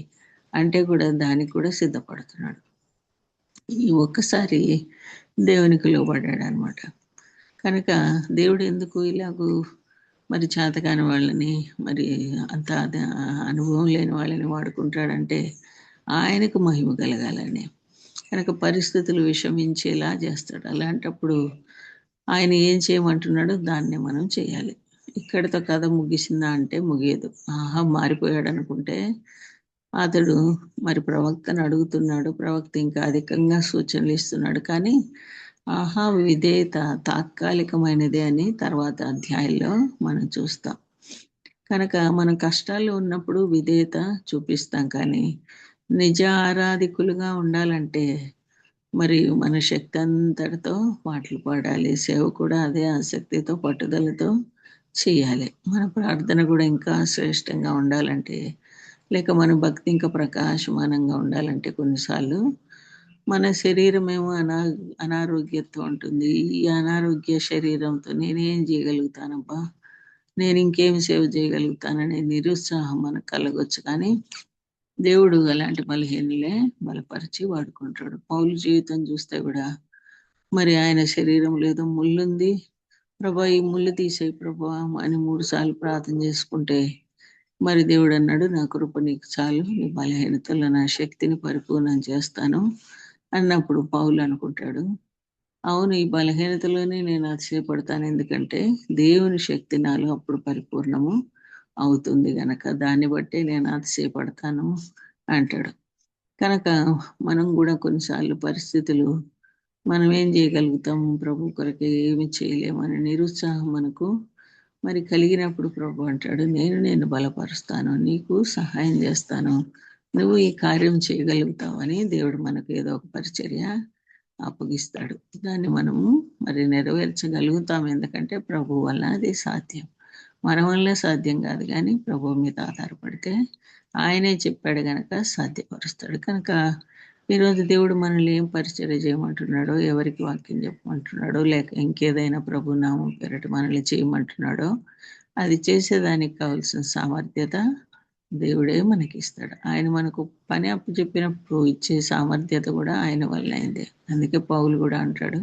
అంటే కూడా దానికి కూడా సిద్ధపడుతున్నాడు. ఈ ఒక్కసారి దేవునికి లోబడ్డాడు అనమాట. కనుక దేవుడు ఎందుకు ఇలాగూ మరి చేతకాని వాళ్ళని, మరి అంత అనుభవం లేని వాళ్ళని వాడుకుంటాడంటే ఆయనకు మహిమ కలగాలని. కనుక పరిస్థితులు విషమించేలా చేస్తాడు. అలాంటప్పుడు ఆయన ఏం చేయమంటున్నాడో దాన్ని మనం చేయాలి. ఇక్కడితో కథ ముగిసిందా అంటే ముగియదు. ఆహా మారిపోయాడు అనుకుంటే అతడు మరి ప్రవక్తను అడుగుతున్నాడు. ప్రవక్త ఇంకా అధికంగా సూచనలు ఇస్తున్నాడు. కానీ ఆహా విధేయత తాత్కాలికమైనదే అని తర్వాత అధ్యాయంలో మనం చూస్తాం. కనుక మనం కష్టాల్లో ఉన్నప్పుడు విధేయత చూపిస్తాం. కానీ నిజ ఆరాధికులుగా ఉండాలంటే మరి మన శక్తి అంతటితో పాటలు పాడాలి. సేవ కూడా అదే ఆసక్తితో పట్టుదలతో చేయాలి. మన ప్రార్థన కూడా ఇంకా శ్రేష్టంగా ఉండాలంటే, లేక మన భక్తి ఇంకా ప్రకాశమానంగా ఉండాలంటే కొన్నిసార్లు మన శరీరమేమో అనారోగ్యంతో ఉంటుంది. ఈ అనారోగ్య శరీరంతో నేనేం చేయగలుగుతానబ్బా, నేను ఇంకేం సేవ చేయగలుగుతాననే నిరుత్సాహం మనకు కలగొచ్చు. కానీ దేవుడు అలాంటి బలహీనులే బలపరిచి వాడుకుంటాడు. పౌలు జీవితం చూస్తే కూడా మరి ఆయన శరీరంలో ఏదో ముళ్ళుంది, ప్రభా ఈ ముళ్ళు తీసేయి ప్రభా అని 3 సార్లు ప్రార్థన చేసుకుంటే మరి దేవుడు అన్నాడు, నా కృప నీకు చాలు, నీ బలహీనతలో నా శక్తిని పరిపూర్ణం చేస్తాను అన్నప్పుడు పౌలు అనుకుంటాడు, అవును ఈ బలహీనతలోనే నేను అతిశయపడతాను. ఎందుకంటే దేవుని శక్తి నాలో అప్పుడు పరిపూర్ణము అవుతుంది గనక దాన్ని బట్టే నేను అతిశయపడతాను అంటాడు. కనుక మనం కూడా కొన్నిసార్లు పరిస్థితులు మనం ఏం చేయగలుగుతాము, ప్రభు కొరకు ఏమి చేయలేమని నిరుత్సాహం మనకు మరి కలిగినప్పుడు ప్రభు అంటాడు, నేను బలపరుస్తాను, నీకు సహాయం చేస్తాను, నువ్వు ఈ కార్యం చేయగలుగుతావని దేవుడు మనకు ఏదో ఒక పరిచర్య అప్పగిస్తాడు. దాన్ని మనము మరి నెరవేర్చగలుగుతాం. ఎందుకంటే ప్రభు వల్ల అది సాధ్యం. మన వల్ల సాధ్యం కాదు, కానీ ప్రభు మీద ఆధారపడితే ఆయనే చెప్పాడు కనుక సాధ్యపరుస్తాడు. కనుక ఈరోజు దేవుడు మనల్ని ఏం పరిచర్య చేయమంటున్నాడో, ఎవరికి వాక్యం చెప్పమంటున్నాడో, లేక ఇంకేదైనా ప్రభు నామం పేరట మనల్ని చేయమంటున్నాడో అది చేసేదానికి కావాల్సిన సామర్థ్యత దేవుడే మనకి ఇస్తాడు. ఆయన మనకు పని అప్పచెప్పినప్పుడు ఇచ్చే సామర్థ్యత కూడా ఆయన వల్ల అయిందే. అందుకే పౌలు కూడా అంటాడు,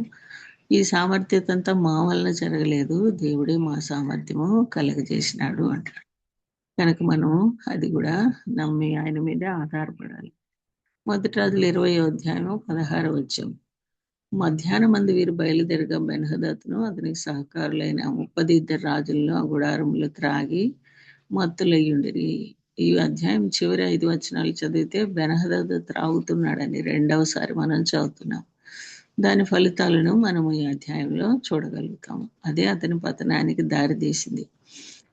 ఈ సామర్థ్యత అంతా మా వల్ల జరగలేదు, దేవుడే మా సామర్థ్యము కలగజేసినాడు అంటాడు. కనుక మనం అది కూడా నమ్మి ఆయన మీద ఆధారపడాలి. 1 రాజులు 20వ అధ్యాయం 16వ వచనం. మధ్యాహ్నం మంది వీరు బయలుదేరగా బెన్హదతును అతనికి సహకారులైన 32 రాజులను ఆ గుడారంలో త్రాగి మత్తులయ్యుండిరి. ఈ అధ్యాయం చివరి 5 వచనాలు చదివితే బెన్హదదు త్రాగుతున్నాడని రెండవసారి మనం చదువుతున్నాం. దాని ఫలితాలను మనం ఈ అధ్యాయంలో చూడగలుగుతాము. అదే అతని పతనానికి దారి తీసింది.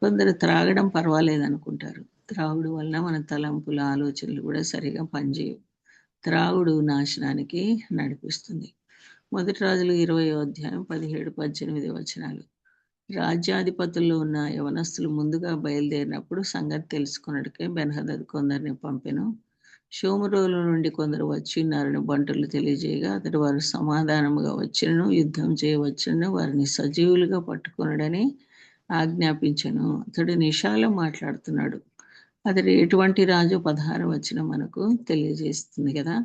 కొందరు త్రాగడం పర్వాలేదు అనుకుంటారు. త్రాగుడు వలన మన తలంపుల ఆలోచనలు కూడా సరిగా పనిచేయవు. త్రాగుడు నాశనానికి నడిపిస్తుంది. 1 రాజులు 20వ అధ్యాయం 17-18 వచనాలు. రాజ్యాధిపతుల్లో ఉన్న యవనస్తులు ముందుగా బయలుదేరినప్పుడు సంగతి తెలుసుకున్నట్టుకే బెన్హదదు కొందరిని పంపెను. షోమురోలు నుండి కొందరు వచ్చి ఉన్నారని బంటులు తెలియజేయగా అతడు వారు సమాధానముగా వచ్చినను యుద్ధం చేయవచ్చును వారిని సజీవులుగా పట్టుకొనడని ఆజ్ఞాపించను. అతడు నిషాలో మాట్లాడుతున్నాడు. అతడు ఎటువంటి రాజు 16వ వచనం మనకు తెలియజేస్తుంది కదా.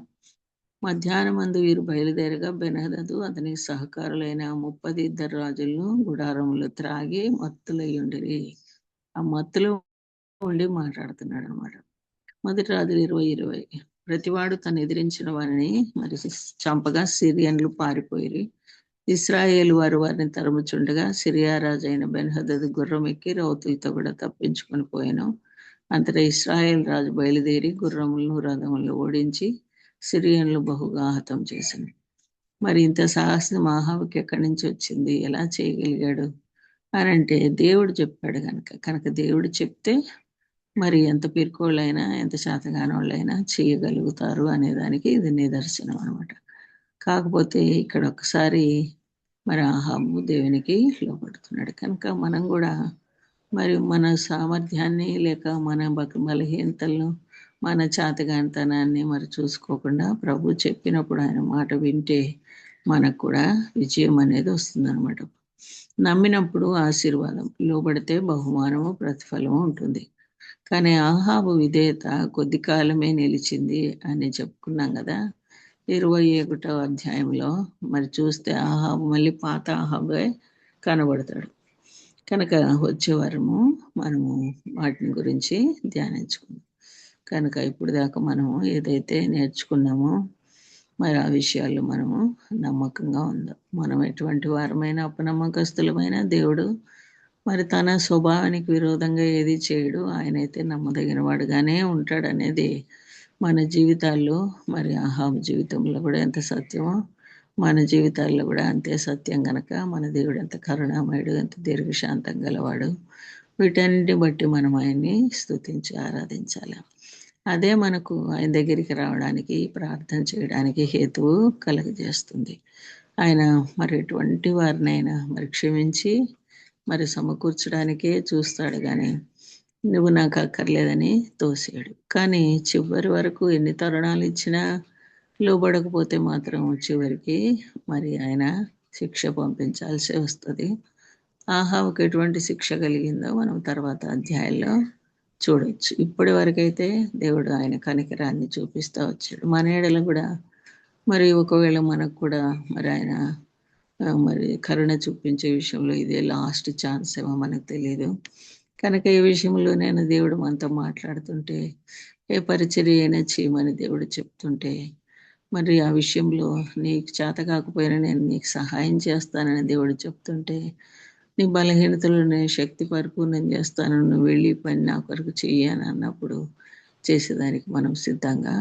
మధ్యాహ్నం మందు వీరు బయలుదేరగా బెన్హదదు అతనికి సహకారులైన 32 రాజులను గుడారములు త్రాగి మత్తులయ్యుండిరి. ఆ మత్తులో ఉండి మాట్లాడుతున్నాడు అనమాట. 1 రాజులు 20:20. ప్రతివాడు తను ఎదిరించిన వారిని మరి చంపగా సిరియన్లు పారిపోయిరి. ఇశ్రాయేలు వారు వారిని తరుముచుండగా సిరియా రాజు అయిన బెన్హదదు గుర్రం ఎక్కి రౌతులతో కూడా తప్పించుకొని పోయాను. అంతటా ఇశ్రాయేల్ రాజు బయలుదేరి గుర్రములను రథములను ఓడించి సిరియన్లు బహుగా హతం చేసింది. మరి ఇంత సాహసం ఆహాబుకి ఎక్కడి నుంచి వచ్చింది, ఎలా చేయగలిగాడు అని అంటే దేవుడు చెప్పాడు కనుక దేవుడు చెప్తే మరి ఎంత పిరికోళ్ళైనా ఎంత శాతగానోళ్ళైనా చేయగలుగుతారు అనేదానికి ఇది నిదర్శనం అనమాట. కాకపోతే ఇక్కడ ఒకసారి మరి ఆహాబు దేవునికి లోపడుతున్నాడు. కనుక మనం కూడా మరి మన సామర్థ్యాన్ని లేక మన బలహీనతలను మన చాతగానితనాన్ని మరి చూసుకోకుండా ప్రభు చెప్పినప్పుడు ఆయన మాట వింటే మనకు కూడా విజయం అనేది వస్తుందన్నమాట. నమ్మినప్పుడు ఆశీర్వాదం, లోబడితే బహుమానము ప్రతిఫలము ఉంటుంది. కానీ ఆహాబు విధేయత కొద్ది కాలమే నిలిచింది అని చెప్పుకున్నాం కదా. 21వ అధ్యాయంలో మరి చూస్తే ఆహాబు మళ్ళీ పాత ఆహాబే కనబడతాడు. కనుక వచ్చే వారము మనము వాటిని గురించి ధ్యానించుకుందాం. కనుక ఇప్పుడు దాకా మనము ఏదైతే నేర్చుకున్నామో మరి ఆ విషయాల్లో మనము నమ్మకంగా ఉందాం. మనం ఎటువంటి వారమైన అపనమ్మకస్తులమైన దేవుడు మరి తన స్వభావానికి విరోధంగా ఏది చేయడు. ఆయనైతే నమ్మదగిన వాడుగానే ఉంటాడనేది మన జీవితాల్లో మరి ఆహాబు జీవితంలో కూడా ఎంత సత్యమో మన జీవితాల్లో కూడా అంతే సత్యం. గనక మన దేవుడు ఎంత కరుణామయుడు, ఎంత దీర్ఘశాంతం గలవాడు. వీటన్నిటిని బట్టి మనం ఆయన్ని స్తుతించి ఆరాధించాలి. అదే మనకు ఆయన దగ్గరికి రావడానికి, ప్రార్థన చేయడానికి హేతువు కలుగజేస్తుంది. ఆయన మరి ఎటువంటి వారినైనా మరి క్షమించి మరి సమకూర్చడానికే చూస్తాడు, కానీ నువ్వు నాకు అక్కర్లేదని తోసేయడు. కానీ చివరి వరకు ఎన్ని తరుణాలు ఇచ్చినా లోబడకపోతే మాత్రం చివరికి మరి ఆయన శిక్ష పంపించాల్సి వస్తుంది. ఆహావుకి ఎటువంటి శిక్ష కలిగిందో మనం తర్వాత అధ్యాయంలో చూడొచ్చు. ఇప్పటి వరకైతే దేవుడు ఆయన కనికరాన్ని చూపిస్తూ వచ్చాడు. మన ఏడలు కూడా మరి ఒకవేళ మనకు కూడా మరి ఆయన మరి కరుణ చూపించే విషయంలో ఇదే లాస్ట్ ఛాన్స్ ఏమో మనకు తెలియదు. కనుక ఈ విషయంలో నేను దేవుడు మనతో మాట్లాడుతుంటే, ఏ పరిచర్య అయినా చేయమని దేవుడు చెప్తుంటే, మరి ఆ విషయంలో నీకు చేత కాకపోయినా నేను నీకు సహాయం చేస్తానని దేవుడు చెప్తుంటే, నీ బలహీనతలు నేను శక్తి పరిపూర్ణం చేస్తాను, నువ్వు వెళ్ళి పని నా కొరకు చెయ్యని అన్నప్పుడు చేసేదానికి మనం సిద్ధంగా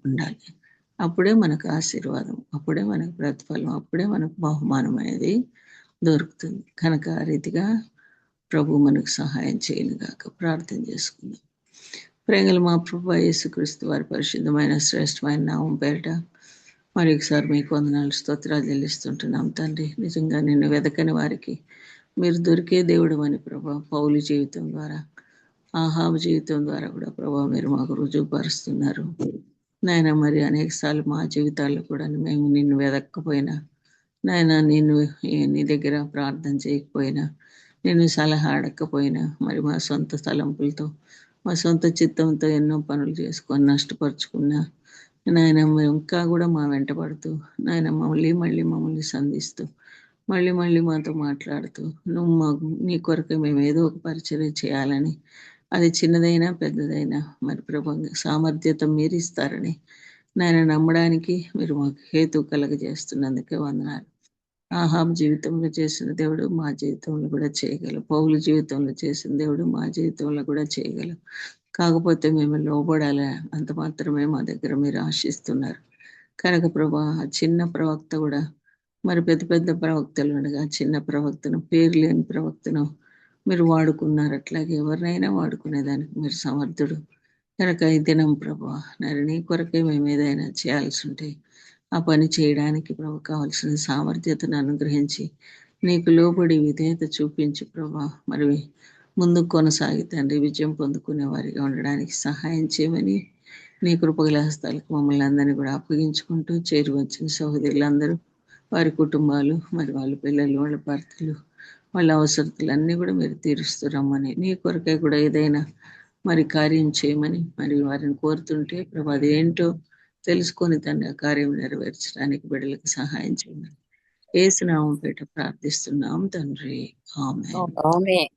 ఉండాలి. అప్పుడే మనకు ఆశీర్వాదం, అప్పుడే మనకు ప్రతిఫలం, అప్పుడే మనకు బహుమానం అనేది దొరుకుతుంది. కనుక ఆ రీతిగా ప్రభు మనకు సహాయం చేయనుగాక. ప్రార్థన చేసుకుందాం. ప్రేమలు మా ప్రభు యేసుక్రీస్తు వారి పరిశుద్ధమైన శ్రేష్టమైన నామం పేరిట మరి ఒకసారి మీకు వందనాలు స్తోత్రాలు చెల్లిస్తుంటున్నాం తండ్రి. నిజంగా నిన్ను వెదకని వారికి మీరు దొరికే దేవుడు అని ప్రభా, పౌలు జీవితం ద్వారా, ఆహాబు జీవితం ద్వారా కూడా ప్రభా మీరు మాకు రుజువుపరుస్తున్నారు నాయన. మరి అనేకసార్లు మా జీవితాల్లో కూడా మేము నిన్ను వెదక్కపోయినా నాయన, నీ దగ్గర ప్రార్థన చేయకపోయినా, నేను సలహా అడగకపోయినా, మరి మా సొంత తలంపులతో మా సొంత చిత్తంతో ఎన్నో పనులు చేసుకొని నష్టపరుచుకున్నా నాయన, ఇంకా కూడా మా వెంట పడుతూ నాయన మమ్మల్ని సంధిస్తూ మళ్ళీ మాతో మాట్లాడుతూ నువ్వు మాకు నీ కొరకు మేము ఏదో ఒక పరిచర్య చేయాలని, అది చిన్నదైనా పెద్దదైనా మరి ప్రభు సామర్థ్యత మీరు ఇస్తారని నాయన నమ్మడానికి మీరు మాకు హేతు కలగజేస్తున్నందుకే వందనాలు. ఆహాబు జీవితంలో చేసిన దేవుడు మా జీవితంలో కూడా చేయగలరు. పౌలు జీవితంలో చేసిన దేవుడు మా జీవితంలో కూడా చేయగలరు. కాకపోతే మేము లోబడాలి, అంత మాత్రమే మా దగ్గర మీరు ఆశిస్తున్నారు. కనుక ప్రభా, చిన్న ప్రవక్త కూడా మరి పెద్ద పెద్ద ప్రవక్తలు ఉండగా చిన్న ప్రవక్తను, పేరు లేని ప్రవక్తను మీరు వాడుకున్నారు. అట్లాగే ఎవరినైనా వాడుకునేదానికి మీరు సమర్థుడు. కనుక ఈ దినం ప్రభా నీ కొరకే మేము ఏదైనా చేయాల్సి ఉంటే ఆ పని చేయడానికి ప్రభు కావాల్సిన సామర్థ్యతను అనుగ్రహించి నీకు లోబడి విధేయత చూపించి ప్రభా మరి ముందుకు కొనసాగి తండ్రి విజయం పొందుకునే వారిగా ఉండడానికి సహాయం చేయమని నీ కృపగల హస్తాలకు మమ్మల్ని అందరినీ కూడా అప్పగించుకుంటూ చేరి వచ్చిన సహోదరులందరూ, వారి కుటుంబాలు, మరి వాళ్ళ పిల్లలు, వాళ్ళ భర్తలు, వాళ్ళ అవసరతలన్నీ కూడా మీరు తీరుస్తూ రమ్మని, నీ కొరకే కూడా ఏదైనా మరి కార్యం చేయమని మరి వారిని కోరుతుంటే ప్రభు అదేంటో తెలుసుకొని తండ్రి ఆ కార్యం నెరవేర్చడానికి బిడ్డలకు సహాయం చేయమని యేసు నామముపేట ప్రార్థిస్తున్నాం తండ్రి. ఆమేన్. ఆమేన్.